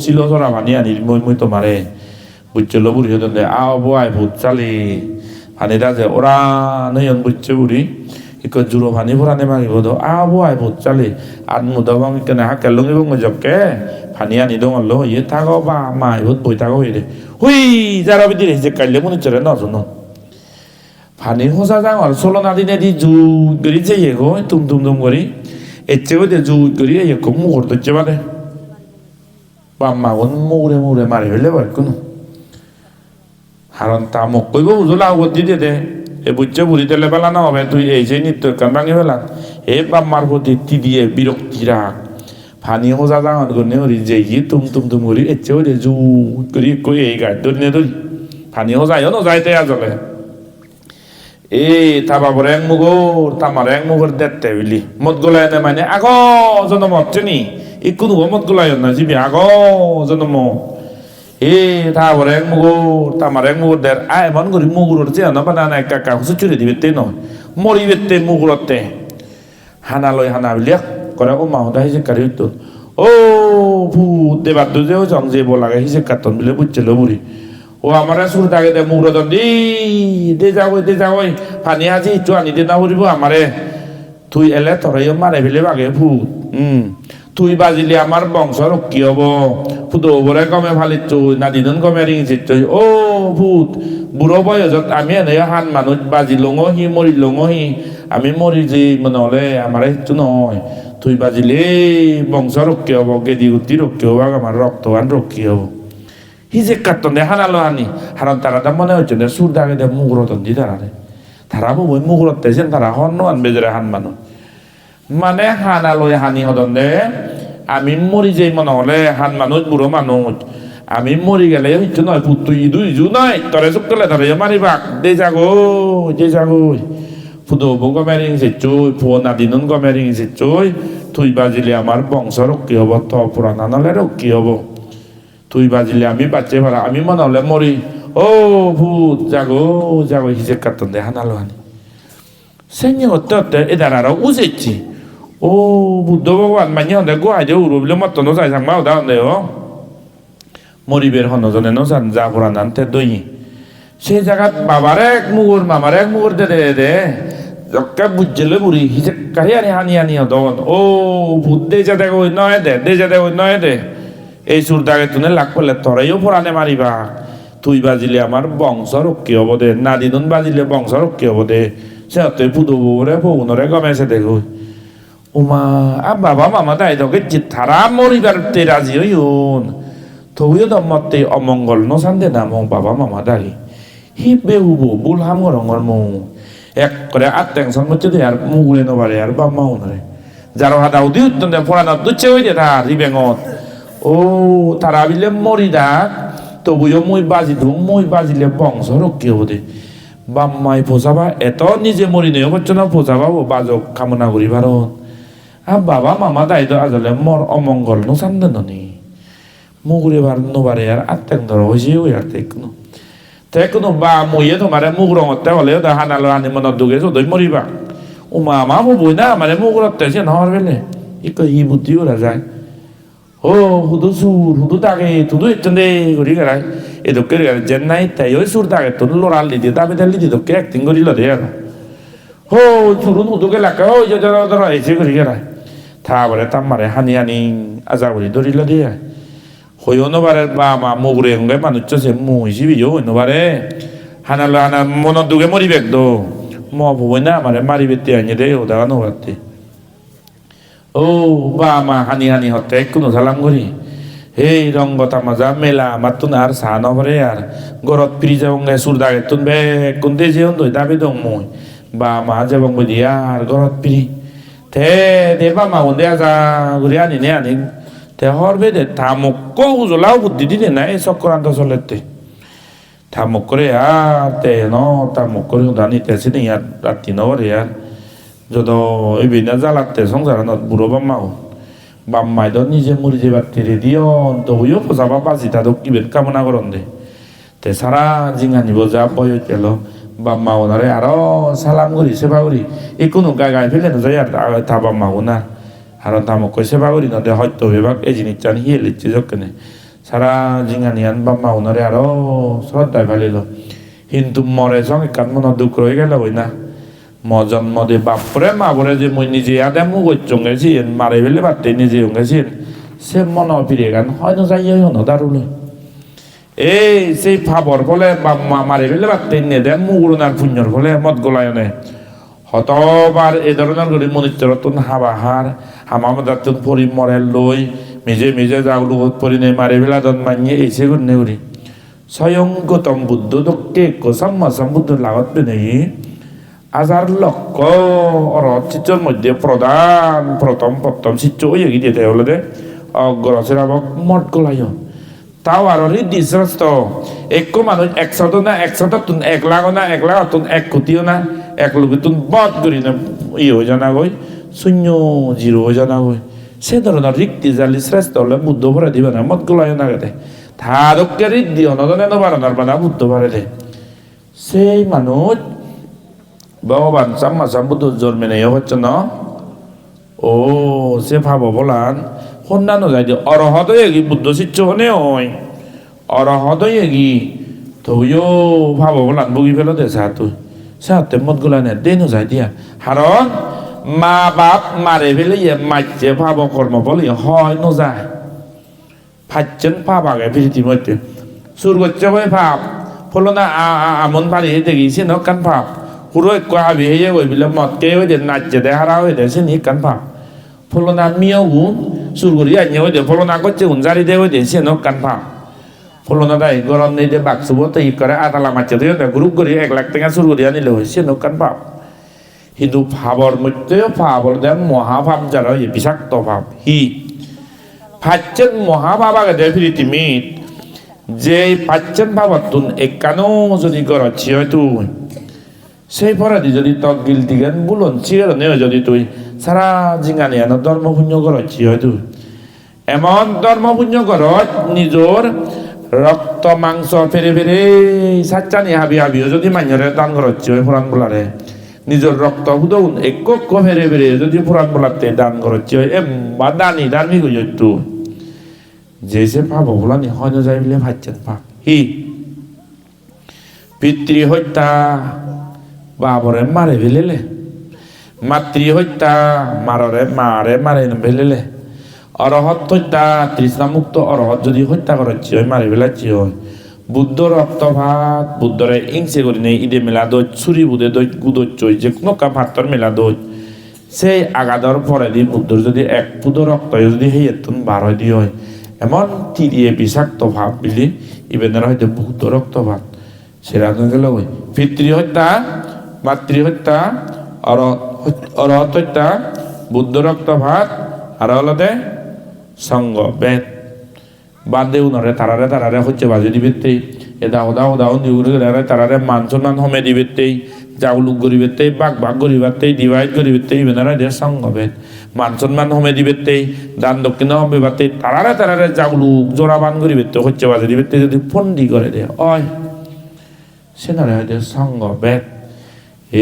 ছিল চরা পানি আনি মই মই তোমারে বুঝছিল বুড়ি হতেন আও বয় ভূত চালি পানি রাজে ওরা নয়ন বুঝছে বুড়ি ইক জুড়ো পানি ভরানে মারিব দো আও বয় ভূত চালি আর মুদবং কেনে হাকে লুঙ্গি বঙ্গ জবকে পানি আনি দঙ্গল ইয়ে থাকো বা মাই ভূত বই থাকো হইরে হুই যারা বিদিরে হিসে কাইলে মনে চলে না শুনো ফানি হোসা যাওয়ার ষোলো না দিনে দি জু গড়ি যে গো তুম তুম তুম করি এর চেয়ে ওদের জু গড়ি এরকম মুখর ধরছে পারে বাম্মা কোন মুড়ে মুড়ে মারি হইলে পারে কোনো হারণ তা মুখ কইব উজলা অবধি দিয়ে দে এ বুঝছে বুড়ি তেলে বেলা না হবে তুই এই যে নিত্য কান ভাঙি ফেলা এ বাম্মার প্রতি তি দিয়ে বিরক্তি রাখ ফানি হোসা যাওয়ার গনে হরি যে গিয়ে তুম তুম তুম করি এর চেয়ে ওদের জু করি কই এই গাড়ি ধরে ধরি ফানি হোসাইও না যাইতে আজলে এ তাবা এক মুগর তামার এক মুগর দেখতে বিলি মত গোলায় না মানে আগ জন্ম চিনি ই কোনো মত গোলায় না জিবি আগ জন্ম এ তারপর এক মুগর তামার এক মুগর দের আয় মন করি মুগুর যে না বানা না কাকা হুসু চুরি দিবে তে নয় মরি বেতে মুগুরতে হানা লই হানা বিলি করে ও মা হতা হিসে কারি হইতো ও ভূত দেবার দুজে ও জং যে বলাগে হিসে কাতন বিলে বুঝছিল বুড়ি ও আমার সুর দাগে দে মুগ্র দি দে যাবই পানি আজি চু আনি দে না হরিব আমারে তুই এলে তোরাইও মারে ফেলে বাগে ভূত তুই বাজিলে আমার বংশ রক্ষী হব ফুটো বরে কমে ফালিত না দিদন কমে রিঙিছিত ও ভূত বুড়ো বয়সত আমি এনে হান মানুষ বাজি লঙহি মরি লঙহি আমি মরি যে মনে হলে আমার একটু নয় তুই বাজিলে বংশ রক্ষী হব গেদি গুটি রক্ষী হব আমার রক্তবান রক্ষী হব হিজে কাটন দে হানালো হানি হারণ তারা মনে হচ্ছে না সুর দাগে দে মুগুরতন দি তারা বই মুগুরত তেছেন তারা হন আন বেজরে হান মানুষ মানে হানালো হানি হদন দে আমি মরি যে মনে হলে হান মানুষ বুড়ো মানুষ আমি মরি গেলে হইতো নয় পুত তুই দুই জু নয় তরে চুপ করলে ধরে মারিবাক দে যাগো ফুদো গমেরিং সে চই ফোন আদিনুন গমেরিং সে চই তুই বাজিলে আমার বংশ রক্ষী হব তো পুরানা নলে রক্ষী হব তুই বাজিলে আমি বাচ্চে ভাড়া আমি মনে হলে মরি ও ভূত যাগো হিসে কাটন দে হানালো হানি সেঞ্জে হতে এ দাঁড়ারও উজেছি ও বুদ্ধ ভগবান মানি হতে গোয়াই যে উরুবলে মতন যাই থাকবা ওদা হতে ও মরিবের হনজনে ন জান যা পুরা নানতে দই সেই জায়গাত বাবার এক মুগুর মামার এক মুগুর দে জক্কা বুঝলে বুড়ি হিসে কারি হানি হদন ও ভূত দে যা দেখো নয় দে এই সুর দাগে তুনে লাগ করলে তোরাইও ফোরানে মারিবা তুই বাজিলে আমার বংশ রক্ষী হব দে না দিদুন বাজিলে বংশ রক্ষী হব দে সে তুই পুদু বউরে বউনরে গমেছে দেখো উমা আর বাবা মামা দাই তোকে থারা মরিবার তে রাজি হইন তবুও দমতে অমঙ্গল নসান দে না মং বাবা মামা দাই হি বেউবো বুল হাম রঙর মৌ এক করে আর টেনশন হচ্ছে দে আর মুগুলে নবারে আর বাবা উনরে যার হাদা উদি উত্তন দে ফোরানো দুচ্ছে হই দে তার রিবেঙত ও তারা বিলে মরি ডাক তবুও মই বাজিলে বংশ রক্ষী হব দে বাম্মাই পোষাবা এত নিজে মরি নেই হচ্ছে না পোষাবা ও বাজক কামনা করি ভারত আর বাবা মামা দায়িত্ব আজলে মর অমঙ্গল নো সান্দে নি মুগুরে বার নোবারে আর আত্মেক ধর হয়েছে ওই আর তেকুনো বা মইয়ে তোমারে মুগ রঙতে হলে হানালো হানি মনত দুগে যদই মরিবা ও মামা বই না মানে মুগুরতে সে নহর বেলে ই বুদ্ধি ওরা যায় ও হুদু তাকে তুদু এচন্দে করি গেলাই এ দোকে জেন্নাই তাই ওই সুর তাকে তুন লড়াল লিদি দাবি দালি দি দোকে একদিন করি লদে আর হো সুরুন হুদুকে লাকা ও যে ধর এসে করি গেলাই তারপরে তামারে হানি আজা করি ধরি লদে হইও নবারে বা মা মুগুরে হঙ্গে মানুষ সে মুহিসি বিজো হই নবারে হানালো হানা মনত দুগে মরিবেক দো ম ভুবই না আমারে মারিবে তে আনি দে ও দাঁড়ানো বাড়তে ও বা মা হানি হতে কোনো সালাম করি এই রঙ্গ তামাজা মেলা আমার তুন আর সা নভরে আর গরত ফিরি যাবঙ্গে সুর দাগে তুন বে কোন দে যে দই দাবি দং মই বা মা যাবঙ্গে দিয়া আর গরত ফিরি তে দে বা মা ওন্দে আজা ঘুরে আনি তে হরবে দে থামক উজলাও বুদ্ধি দিলে না এই চক্রান্ত চলেতে থামক করে আর তে ন থামক করে দানি তেছে নি আর রাতি নভরে আর যত এই বিনা জ্বালাতে সংসারানত বুড়ো বাম্মাই তো নিজে মরি যাবার তেরে দিয়ন তো হইও পোষাবা বাজি তা তো কিবেন কামনা করন দে তে সারা জিঙানিব যা বয় গেল বাম্মা ওনারে আরো সালাম করি সেবা করি এই কোনো গাই ফেলে না যাই আর তা বাম্মা ওনা আর তামক সেবা করি না দে হয়তো বিভাগ এই জিনিস চান হিয়ে লিখছে যকেনে সারা জিঙানিয়ান বাম্মা ওনারে আরো শ্রদ্ধায় ফেলিল কিন্তু মরে সঙ্গে কান মনে দুঃখ হয়ে গেল ওই না জন্ম দে বাপরে মা বলে যে মই নিজে আদে মুখ গেছি মারে ফেলে বাড়তে নিজে গেছি সে মন ফিরে গান হয়তো যাই হন দারুল এই সেই ফাবর ফলে মারি ফেলে বাড়তে নেদে মুগুরনার পুণ্যর ফলে মত গোলায়নে হতবার এই ধরনের গরি মনিত্রতুন হাবাহার হামামদাতুন পরি মরে লই মেজে মেজে যাওলু পরি নে মারি ফেলা দন মানিয়ে এসে গুণে উড়ি স্বয়ং গৌতম বুদ্ধ দক্ষে কোসাম্মাসাম বুদ্ধ লাগত নেই আজার লক্ষ অরহত চিত্রের মধ্যে প্রথম চিত্র ওই এগিয়ে দিতে হলে দে অগ্রসের আবক মঠ গোলায় তাও আর রিদ্ধি শ্রেষ্ঠ এক মানুষ 100 না 100 তুন 1 লাখ না 1 লাখ তুন 1 কোটিও না 1 লোক তুন বধ করি না হয়ে জানা গই শূন্য জিরো হয়ে জানা গই সে ধরনের রিক্তি জালি শ্রেষ্ঠ হলে বুদ্ধ ভরে দিবে না মত গোলায় না গেতে থারকে রিদ্ধি অনদনে নবারণার বানা বুদ্ধ ভরে দে সেই মানুষ ভগবান সাম্মা বুদ্ধ জন্মে নেই হচ্ছে না ও সে ভাবো বলান সন্ধানো যায় যে অরহত এগি বুদ্ধ শিষ্য হনে হয় অরহত এগি তৈও ভাবো বলান বগি ফেলো দে তুই সাথে মত গুলা নে দেনো যায় দিয়া কারণ মা বাপ মারে ফেলে মাইছে ভাব কর্ম বলি হয় ন যায় ফাইছেন ভাব আগে পৃথিবীর মধ্যে সুর করছে ভাই ভাব ফলো না আমন বাড়ি দেখিছে ন কান ভাব পুরো এক আবি হয়ে ওই বিলে মত কে ওই নাচছে দে হারা হয়ে দে সে নি কান ভাব ফলো না মিয়াও গুণ সুর করি আইনে ওই দে ফলো না করছে উনজারি দে ওই দে সে ন কান ভাব ফলো না দাই গরম নেই দে বাক্সুব তাই করে আদালা মারছে দিয়ে গ্রুপ করি 1 লাখ টাকা সুর করি আনিলে হয়েছে ন কান ভাব কিন্তু ভাবর মধ্যে ভাবর দেন মহাভাব যারা বিষাক্ত ভাব হি ফাইছেন মহাভাব আগে দে পৃথিবীত যে পাচ্ছেন ভাবতুন একানো যদি গরছি হয়তো সেই পরাধি যদি তক গিল দিগেন বুলন চির নেও যদি তুই সারা জিঙ্গানি আনো ধর্ম পুণ্য করছি হয়তো এমন ধর্ম পুণ্য করত নিজর রক্ত মাংস ফেরে ফেরে সাচ্চানি হাবি হাবিও যদি মান্যরে দান করছি ওই পুরাণ বলারে নিজের রক্ত হুদন এক ফেরে ফেরে যদি পুরাণ বলাতে দান করছি ওই বা দানি ধার্মিক হইতো যে সে পাব বলানি হয় না যাই বলে ভাবছেন পাপ হি পিতৃ হত্যা বাবরে মারে ফেলেলে মাতৃ হত্যা মারে মারে ফেলেলে অরহত হত্যা তৃষ্ণা মুক্ত অরহত যদি হত্যা করেছি ওই মারে ফেলাচ্ছি হয় বুদ্ধ রক্ত ভাত বুদ্ধরে ইংসে করি নেই ঈদে মেলা দই ছুরি বুধে দই গুদোচ্ছই যে কোনো ভাতর মেলা দই সেই আগাদর পরে দি বুদ্ধর যদি 1 পুদ রক্ত যদি সেই এতন বার হয় দিয়ে হয় এমন তিরিয়ে বিষাক্ত ভাব বিলি ইবেনের হয়তো বুদ্ধ রক্ত ভাত সেরা গেল ওই পিতৃ হত্যা মাতৃ হত্যা অরহত হত্যা বুদ্ধ রক্ত ভাত আর হলদে সঙ্গ বেদ বাদে উনরে তারারে হচ্ছে বাজে দিবেতেই এ দাও নিউরে তারারে মান সম্মান হমে দিবেতেই জাউলুক গরিবেতেই বাঘ গরিবাতেই ডিভাইড গরিবেতেই বেনারা দে সঙ্গ বেদ মান সম্মান হমে দিবেতেই দান দক্ষিণ হমে বাতে তারারে জাউলুক জোড়াবান গরিবেতে হচ্ছে বাজে দিবেতে যদি ফন্দি করে দে অয় সেনারে দে সঙ্গ বেদ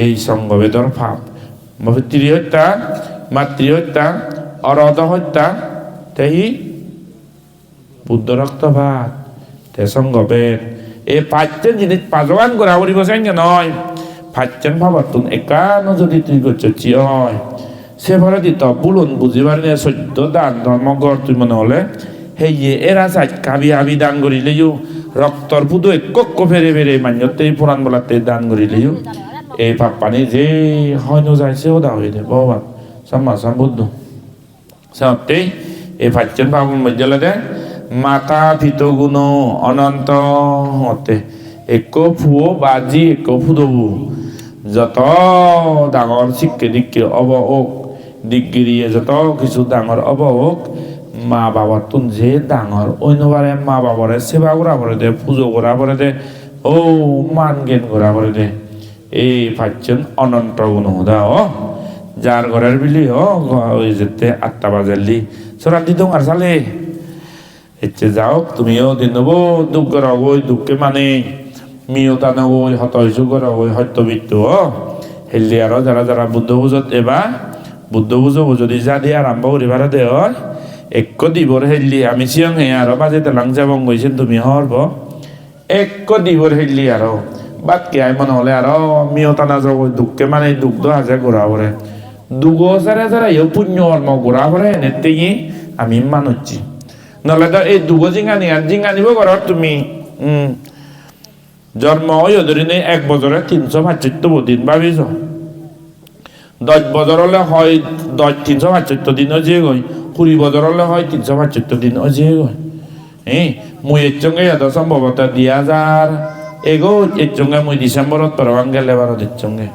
এই সঙ্গ বেদর ভাব পিতৃ হত্যা মাতৃ হত্যা অরহত হত্যা তেহি বুদ্ধ রক্ত ভাত তে সঙ্গ বেদ এই পাঁচজন জিনিস পাঁচবান করা করিব চাইছে নয় পাঁচজন ভাবাতুন একানো যদি তুই করছি হয় সে ভরে দিত বুলুন বুঝিবার নিয়ে সদ্য দান ধর্মগর তুই মনে হলে সেই এরা চাই কাবি আবি দান করিলেও রক্তর বুধ এক ফেরে ফেরে মান্যতেই পুরাণ বলাতে দান করিলেও এই পাপ পানি যে হয় যায় সেও দা হয়ে দে ভগবান সাম্মা বুদ্ধ সাথেই এই পাঁচজন ভাবুন মধ্যে দে মাতা পিত গুণ অনন্ত হতে এক ফুও বাজি এক ফুদবু যত ডাঙর শিক্ষে দিকে অবওক দিগগিরিয়ে যত কিছু ডাঙর অবওক মা বাবার তুন যে ডাঙর অন্যবারে মা বাবারে সেবা করা করে দে পুজো করা করে দে ও মান জ্ঞান করা করে দে এই পাচ্ছেন অনন্ত গুণ দা যার ঘরের বিলি ওই যেতে 8টা বাজারলি সরান্তি দং আর সালে এতে যাও তুমিও দিন নেবো দুঃখ করা ওই দুঃখে মানে মিও টানো ওই হতইসু করা ওই সত্যবিত্ত হেলি আর যারা বুদ্ধ পুজোত এবার বুদ্ধ পুজো যদি যা দিয়ে আরম্ভ করিবার দে হয় এক দিবর হেলি আমি চিয়ং হে আর বাজে তেলাং যাবং গৈছেন তুমি হরব এক দিবর হেলি আর বাদ কে আই মনে হলে আর মিও টানা যাব দুঃখে মানে দুগ্ধ আছে ঘোরা পরে দুগো যারা ইয়ে পুণ্য কর্ম ঘোরা পরে এনেতেই আমি মানুষছি নহলে তো এই দুগো জিঙানিব ঘৰত তুমি জন্ম হয়ে ধরি নেই 1 বছরে 375 দিন ভাবিস 10 বছর হলে হয় 375 দিন অজে গই 20 বছর হলে হয় 375 দিন অজে গই মুই এর সঙ্গে এত সম্ভবত 2000 এগো এর সঙ্গে মুই ডিসেম্বরত পরবাং গেলে বারো এর সঙ্গে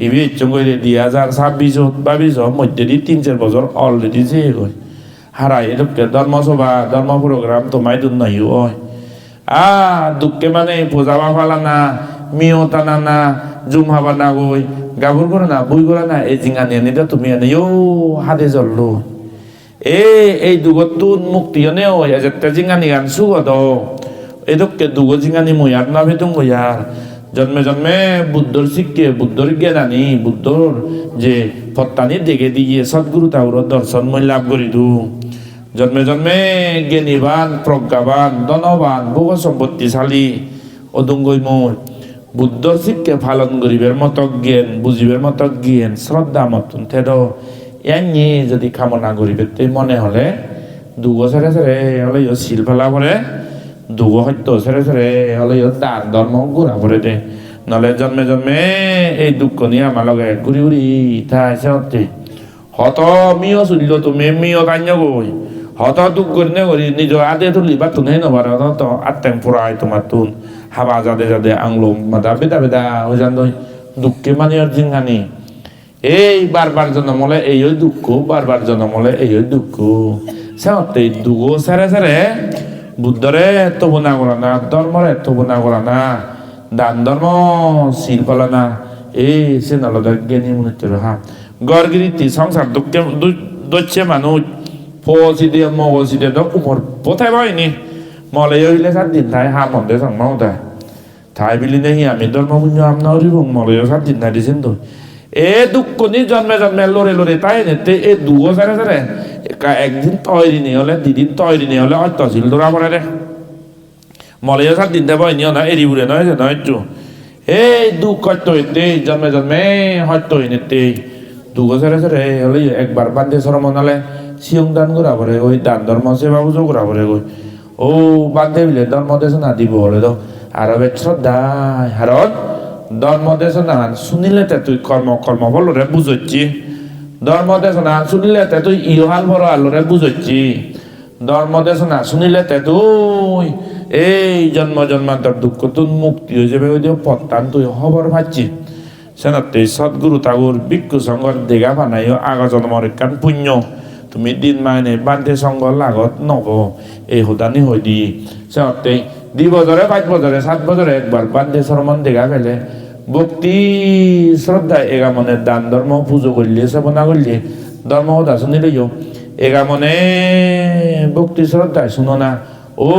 ইবি এর সঙ্গে 2026 ভাবিস মধ্যে দিয়ে 3-4 বছর অলরেডি যে গই হারাই এরকম ধর্মসভা ধর্ম প্রোগ্রাম তোমায় দুন নাই হয় দুঃখে মানে পূজাবা ফালানা মিও টানানা জুম হাবা না গই গাভুর করে না বই করে না এই জিঙ্গানি আনি তুমি আনি হাতে জ্বললো এই দুগতুন মুক্তি আনে ওই যেতে জিঙ্গানি গান সুগত এদকে দুগো জিঙ্গানি মই আর না ভেতুম গইয়ার জন্মে জন্মে বুদ্ধর শিক্ষে বুদ্ধর জ্ঞান আনি বুদ্ধর যে ফত্তানি দেখে দিয়ে সদ্গুরু তাউর দর্শন মই লাভ করি দু জন্মে জন্মে জ্ঞানীবান প্রজ্ঞাবান ধনবান ভোগ সম্পত্তিশালী অদুঙ্গই মই বুদ্ধর শিক্ষা পালন করিবার মতো জ্ঞান বুঝিবার মতো জ্ঞান শ্রদ্ধা মতন থেদ এনি যদি কামনা করিবে তে মনে হলে দুগো সেরে সেরে হলে শিল ফেলা পরে দুগো হয়তো সেরে সেরে হলে দান ধর্ম ঘুরা পরে দে নলে জন্মে জন্মে এই দুঃখ নিয়ে আমার লগে ঘুরি ঘুরি তাই সত্যি হত মিও চুলিল তুমি মিও কান্য গই হত দুঃখ করি না করি নিজ আদে তুলি বা তুনে নবার হত আত্মাং পুরাই তোমার তুন হাবা যাদে যাদে আংলো মাদা বেদা বেদা ওই জান দুঃখে মানে আর জিঙ্গানি এই বারবার জন্ম হলে এই দুঃখ বারবার জন্ম হলে এই দুঃখ সত্যি দুগো সেরে সেরে বুদ্ধরে এত বোনা করা না ধর্মরে এত বোনা করা না দান ধর্ম শিল পালা না এই সে নলদা জ্ঞানী মনে হা গড়গিরিতি সংসার দুঃখে দচ্ছে মানুষ ফসি দিয়ে মগসি দিয়ে উমর কোথায় পাইনি মলে হইলে 7 দিন তাই হা মন্দে সংমাও তাই তাই বিলি নেই আমি ধর্ম পুণ্য আমনা হরিবং মলে 7 দিন তাই দিছেন তো এ দুঃখ নি জন্মে জন্মে লড়ে লড়ে তাই নেতে এ দুগো সারে সারে একদিন তৈরি নিয়ে হলে 2 দিন তৈরি নিয়ে হলে হয়তো ছিল ধরা পড়ে রে মলে 7 দিন দেব নিও না এরি বুড়ে নয় যে নয় চু এই দুঃখ হয়তো হইতে জন্মে জন্মে হয়তো হইতে দুগো সারে সারে হলে একবার বান্ধে সরমন হলে সিয়ং দান করা পরে ওই দান ধর্ম সেবা পুজো করা পরে ওই ও বান্ধে বিলে ধর্ম দেশ না দিব হলে তো আর শ্রদ্ধা হারত ধর্ম দেশ না শুনিলে তুই কর্ম বলরে বুঝছি ধর্ম দেশ না শুনিলে তুই ইহাল বড় আলোরে বুঝছি ধর্ম দেশ না শুনিলে তুই এই জন্ম জন্মান্তর দুঃখ তুই মুক্তি হয়ে যাবে ওই পত্তান তুই খবর পাচ্ছি সেনাতে সদ্গুরু তাগুর ভিক্ষু সংঘর দেখা বানাইও আগা জন্মর কান পুণ্য তুমি দিন মানে বান্ধে সঙ্গ লাগত নব এই হুদানি হই দি সেনাতে 2 বছরে 5 বছরে 7 বছরে একবার বান্ধে সরমন দেখা পেলে ভক্তি শ্রদ্ধা এগা মনে দান ধর্ম পুজো করলে সেবনা করলে ধর্ম হদা শুনিলেও এগা মনে ভক্তি শ্রদ্ধা শুনো না ও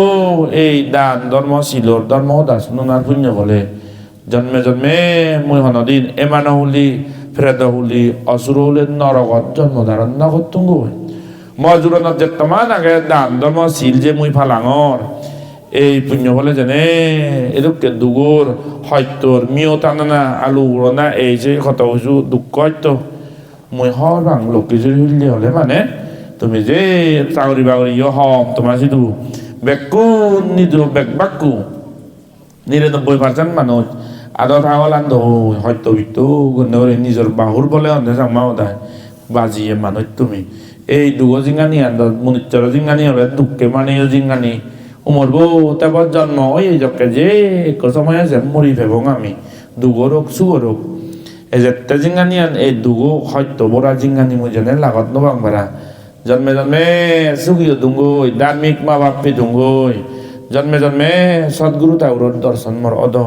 এই দান ধর্ম শিলর ধর্ম হদা শুনো না পুণ্য বলে জন্মে জন্মে মই হনদিন এমান হলি ফেরত হলি অসুর হলে নরকত জন্ম ধারণ নগত তুঙ্গ মজুরনত যে তোমার আগে দান ধর্ম শিল যে মুই ফালাঙর এই পুণ্য বলে জানে এরকম দুগোর হয়তোর মিও টানা আলু উড়না এই যে কত হইছু দুঃখ হয়তো মই হর বাং লোকে যদি হইলে হলে মানে তুমি যে চাকরি বাকরি হম তোমার শুধু বেকু নিজ বেক বাক্কু 99% মানুষ আদত হাওলান হয়তো বিতো নিজের বাহুর বলে অন্য সাংমাও দেয় বাজিয়ে মানুষ তুমি এই দুগো জিঙ্গানি আন্দর মনিচর জিঙ্গানি হলে দুঃখে মানে জিঙ্গানি উমরবো তারপর জন্ম ওই যকে যে এক সময় আছে মরি ফেবং আমি দুগো রোগ সুগো রোগ এই যে জিঙ্গানি আন এই দুগো হয়তো বড়া জিঙ্গানি মুজনে লাগত নবাং ভাড়া জন্মে জন্মে সুগিও দুঙ্গই ধার্মিক মা বাপে দুঙ্গই জন্মে জন্মে সদ্গুরু তাউর দর্শন মর অদ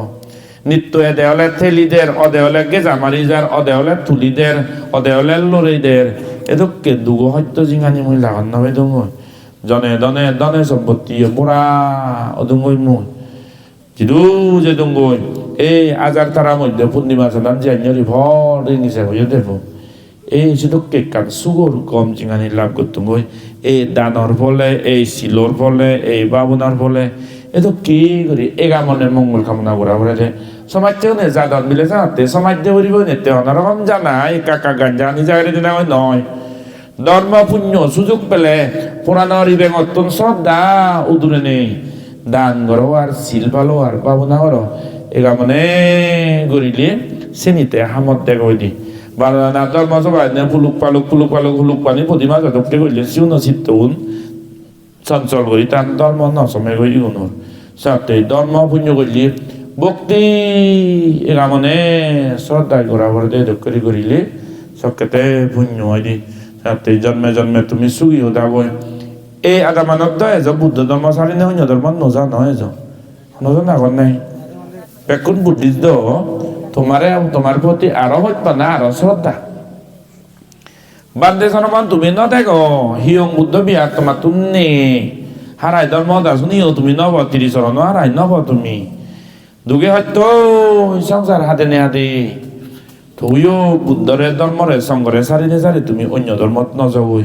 নিত্য এদে হলে থেলিদের অদে হলে গেজা মারিজার অদে হলে তুলিদের অদে হলে লড়াইদের এদকে দুগো হয়তো জিঙ্গানি মুই লাগত নবে দুঙ্গই জনে দনে দনে সম্পত্তি পুরা অদুঙ্গই মুই জিদু যে দুঙ্গই এই আজার তারা মধ্যে পূর্ণিমা সাদান যে আইনারি ভর নিছে হয়ে দেব এই শুধু কেকান সুগর কম জিঙ্গানি লাভ করতুম এই দানর ফলে এই শিলর ফলে এই বাবুনার ফলে এ তো কি করি এগা মনের মঙ্গল কামনা করা বলে সমাজ থেকে যাদন মিলে জানাতে সমাজ দিয়ে করিব নেতে অন্যরকম জানা এই কাকা গান জানি জায়গায় দিনা নয় ধর্ম পুণ্য সুযোগ পেলে পুরানোর ইবেং অত্যন্ত শ্রদ্ধা উদুরে নেই দান করো আর সিল ভালো আর পাবনা করো এগা মানে গরিলে শ্রেণীতে হামত দেখাই দি বানা ধর্ম সবাই ফুলুক পালুক হুলুক পানি প্রতিমা যতকে করলে সিউন চিত্তউন চঞ্চল করি তান ধর্ম নসমে করি উনুর সাথে ধর্ম পুণ্য করলি ভক্তি এগা মানে শ্রদ্ধা করা করে দক্ষরি করিলে সবকেতে পুণ্য হয় দি সাথে জন্মে জন্মে তুমি সুখী হতা বই এই আদা মানব দয় এজ বুদ্ধ ধর্ম সারি না অন্য ধর্ম নজা নহয় এজ নজা আগত নাই বেকুন বুদ্ধিষ্ট তোমার প্রতি আরো হত্যা না আরো শ্রদ্ধা বান্দে সনমান তুমি ন দেখো হিয়ং বুদ্ধ বিহার তোমার তুমি হারাই ধর্ম দাসুনিও তুমি নব 30 চরণ হারাই নব তুমি দুগে হয়তো সংসার হাতে নে হাতে তুইও বুদ্ধরে ধর্মরে সঙ্গরে সারি তুমি অন্য ধর্মত নজবই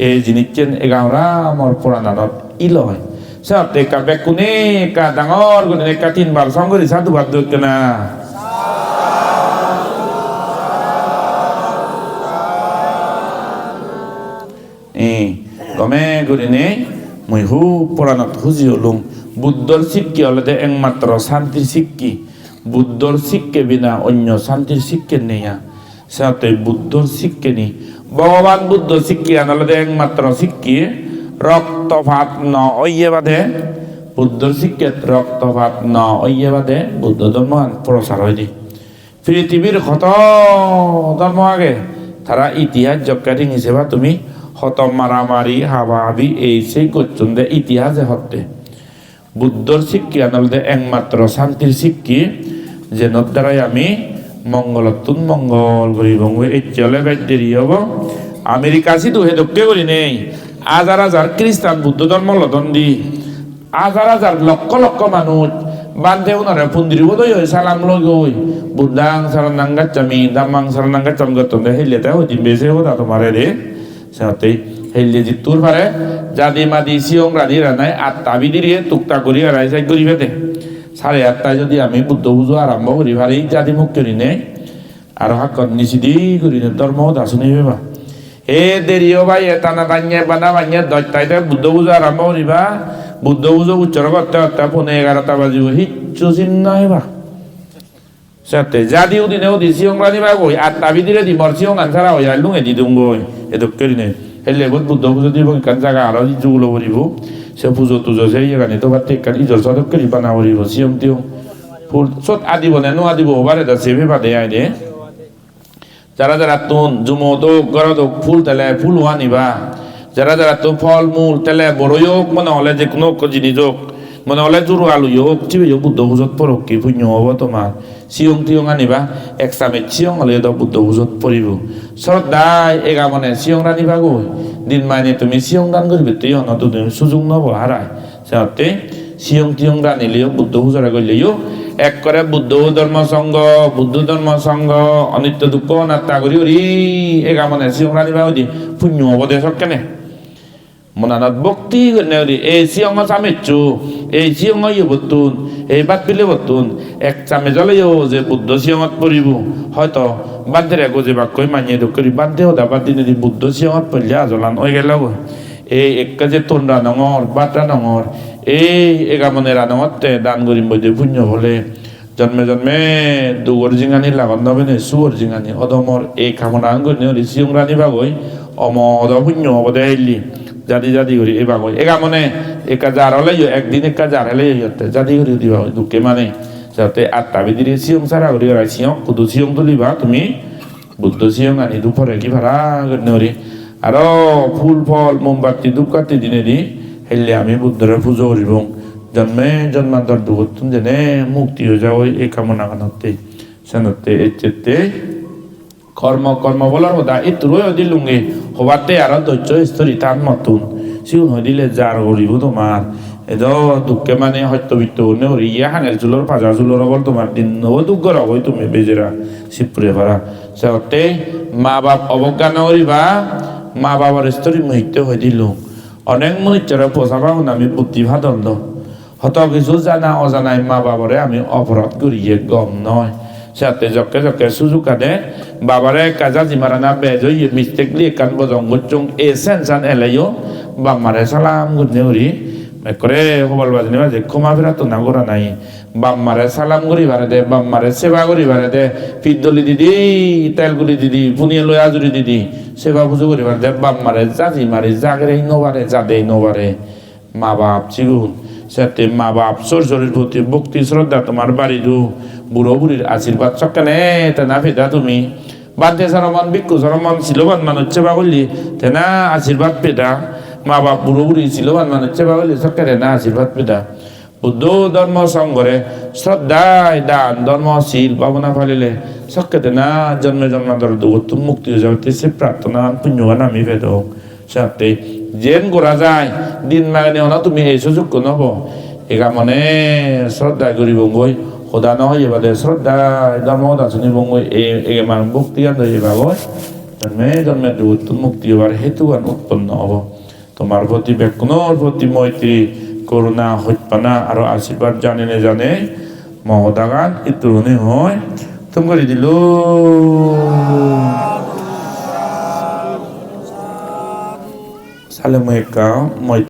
এই জিনিস চেন এগাওরা আমার পুরাণত ইল হয় সব একা বেকুনে একা ডাঙর গুনে একা 3 বার সঙ্গরি সাধুবাদ দইকে না গমে গুরিনে মই হু পুরাণত খুঁজি হলুম বুদ্ধর শিক্ষা হলে একমাত্র শান্তির শিক্ষি বুদ্ধর শিক্ষে বিনা অন্য শান্তির শিক্ষে নেয়া সাথে বুদ্ধর শিক্ষে নি ভগবান বুদ্ধ শিক্ষি আনলে একমাত্র শিক্ষি রক্তপাত ন ওইয়ে বাদে বুদ্ধর শিক্ষে রক্তপাত ন ওইয়ে বাদে বুদ্ধ ধর্ম প্রচার হয় দি পৃথিবীর কত ধর্ম আগে তারা ইতিহাস জকারি হিসেবে তুমি হত মারামারি হাবাহাবি এই সেই করছেন ইতিহাসে হতে বুদ্ধর শিক্ষা আনলে একমাত্র শান্তির শিক্ষি যেন দ্বারাই আমি মঙ্গলতুন মঙ্গল করি বঙ্গ এই চলে বেশ দেরি হব আমেরিকা সিধু হে দক্ষে করি নেই হাজার হাজার খ্রিস্টান বুদ্ধ ধর্ম লদন দি হাজার লক্ষ লক্ষ মানুষ বান্ধে উনারে পুন্দির বোধই হয় সালাম লগই বুদ্ধাং সারনাং গাচ্ছামি ধাম্মাং সারনাং গাচ্ছাম গতম হেলেতে হইতি বেশি হতা তোমারে রে সাথে হেললে জিতুর পারে জাদি মাদি সিয়ং রাধি রানায় 8টা বিদিরিয়ে টুকটা করি আর আইসাই করি ফেতে 8:30টায় যদি আমি বুদ্ধ পুজো আরম্ভ করি পারি জাতি মুখ করি নে আর হাকন নিষিদ্ধি করি নে ধর্ম দাসুনি বেবা এ দেরিও ভাই টানা বানিয়ে বানা বানিয়ে 10টায় বুদ্ধ পুজো আরম্ভ করিবা বুদ্ধ পুজো উচ্চার করতে করতে 11:30টা বাজিব হিচ্ছু চিহ্ন হইবা সাথে জাদিও দিনেও দি সিয়ং রাধি বা কই 8টা বিদিরে দি মর সিয়ং আনসারা হইয়া লুঙে দি দুঙ্গই এ দক্ষরি নে হেলে বুদ্ধ পুজো দিব কান জায়গা আরো যুগুলো করিব সে পুজো তুজো সেই এখানে তো বাদ থেকে ইজর সদক করি বানা করিব সিয়ম তিও ফুল সত আদিব নে নো আদিব বারে দা সেবে বাদে আই দে যারা তুন জুমো তো গরদ ফুল তেলে ফুল হানিবা যারা তো ফল মূল তেলে বড়য়োক মনে হলে যে কোনো জিনিস হোক মনে হলে জোর আলু হোক চিবে বুদ্ধ পুজোত পড়ক কি পুণ্য হব তোমার সিয়ং টিয়ং আনিবা এক চামচ সিয়ং হলে তো বুদ্ধ পুজোত পড়িব শ্রদ্ধায় এগা মানে সিয়ং রানিবা গো দিন মানে তুমি সিয়ং দান করবে তুই অনত তুমি সুযোগ নব হারায় সাথে সিয়ং টিয়ং রানিলেও বুদ্ধ পুজোরা করলেও এক করে বুদ্ধ ধর্ম সংঘ অনিত্য দুঃখ নাত্তা করি ওরি এগা মানে সিয়ং রানিবা ওদি পুণ্য হব দেশক কেনে মনানত ভক্তি করে এই সিয়ং চামেচু এই সিয়ং বতুন এই বাদ পিলে বতুন এক চামে জ্বলেও যে বুদ্ধ সিয়ঙত পড়িব হয়তো বান্ধের একো যে বাক্য মানিয়ে করি বান্ধেও দাবার দিনে বুদ্ধ সিয়ঙত পড়লে আজলান হয়ে গেল এই একটা যে তোনরা নঙর বাটা নঙর এই এগামনে রানঙতে দান করিম বৈদ্য পুণ্য হলে জন্মে জন্মে দুগর জিঙানি লাগন নবে নে সুগর জিঙানি অদমর এই কামনা আঙ্গুর সিয়ং রানি বাগৈ অমদ পুণ্য অবদে আইলি জাদি করি এই বাগৈ এগা মানে একা যার হলে একদিন একা যার হলে জাদি করি দিবা দুঃখে মানে যাতে 8টা বিদিরে সিয়ং সারা করি আর সিয়ং কুদু সিয়ং তুলিবা তুমি বুদ্ধ সিয়ং আনি দুপুরে কি ভাড়া করি আরো ফুল ফল মোমবাতি ধূপকাঠি দিনে দি হেললে আমি বুদ্ধরে পুজো করিব জন্মে জন্মান্তর দুগতুন যেনে মুক্তি হয়ে যাও এই কামনা কানতে সানতে এচেতে কর্ম বলার কথা এই তুরই দিলুঙ্গে হবাতে আর ধৈর্য স্তরী তার মতন সিউন হয়ে দিলে যার করিব তোমার এদ দুঃখে মানে সত্যবিত্ত নেওরি ইয়া হানের চুলোর পাজা চুলোর বল তোমার দিন নব দুঃখ রবই তুমি বেজেরা শিবপুরে ভাড়া সাথে মা বাপ অবজ্ঞা নকরিবা মা বাবার স্তরী মুহিত হয়ে দিল অনেক মুহিতরে পোষা পাও আমি বুদ্ধিভা দ্বন্দ্ব হত কিছু জানা অজানাই মা বাবারে আমি অপরাধ করিয়ে গম নয় সাথে জকে সুযোগ আদে বাবারে কাজা জিমারানা বেজই মিস্টেকলি কান বজং গুচুং এ সেনসান এলাইও বামারে সালাম গুনেউরি করে খবর বাজনি বাজে ক্ষমা ফেরা তো না করা নাই বাম্মারে সালাম করি বারে দে বাম্মারে সেবা করি বারে দে পিদ্দলি দিদি তেলগুলি দিদি পুনিয়ে লই আজুরি দিদি সেবা পুজো করি বারে দে বাম্মারে জাজি মারি জাগরে নবারে জাদে নবারে মা বাপ চিগুন সাথে মা বাপ শরীর প্রতি ভক্তি শ্রদ্ধা তোমার বাড়ি দু বুড়ো বুড়ির আশীর্বাদ চক্কানে তে না ফেদা তুমি বাদে সারমান বিক্ষু সারমান শিলবান মানুষ সেবা করলি তে না আশীর্বাদ পেদা মা বাপ বুড়ো বুড়ি শিলবান মানুষ সেবা করলি চক্কারে না আশীর্বাদ পেদা বুদ্ধ ধর্ম সঙ্গরে শ্রদ্ধায় দান ধর্মশীল ভাবনা ফালিলে চক্কাতে না জন্মে জন্মান্তর দুঃখ মুক্তি হয়ে যাবে সে প্রার্থনা পুণ্যবান আমি ফেদ সাথে জেন করা যায় দিন মাগানি হনা তুমি এই সুযোগ নব এগা মনে শ্রদ্ধা করিব গই সদা নহয় এবারে শ্রদ্ধা ধর্ম দাচনী বঙ্গই এই মান ভক্তি গান এবার জন্মে জন্মে দুঃখ মুক্তি হবার হেতু গান উৎপন্ন হব তোমার প্রতি ব্যক্তর প্রতি মৈত্রী করুণা হইপানা আর আশীর্বাদ জানে না জানে মহদাগান ইতুরণে হয় তুমি করে দিল সালে মই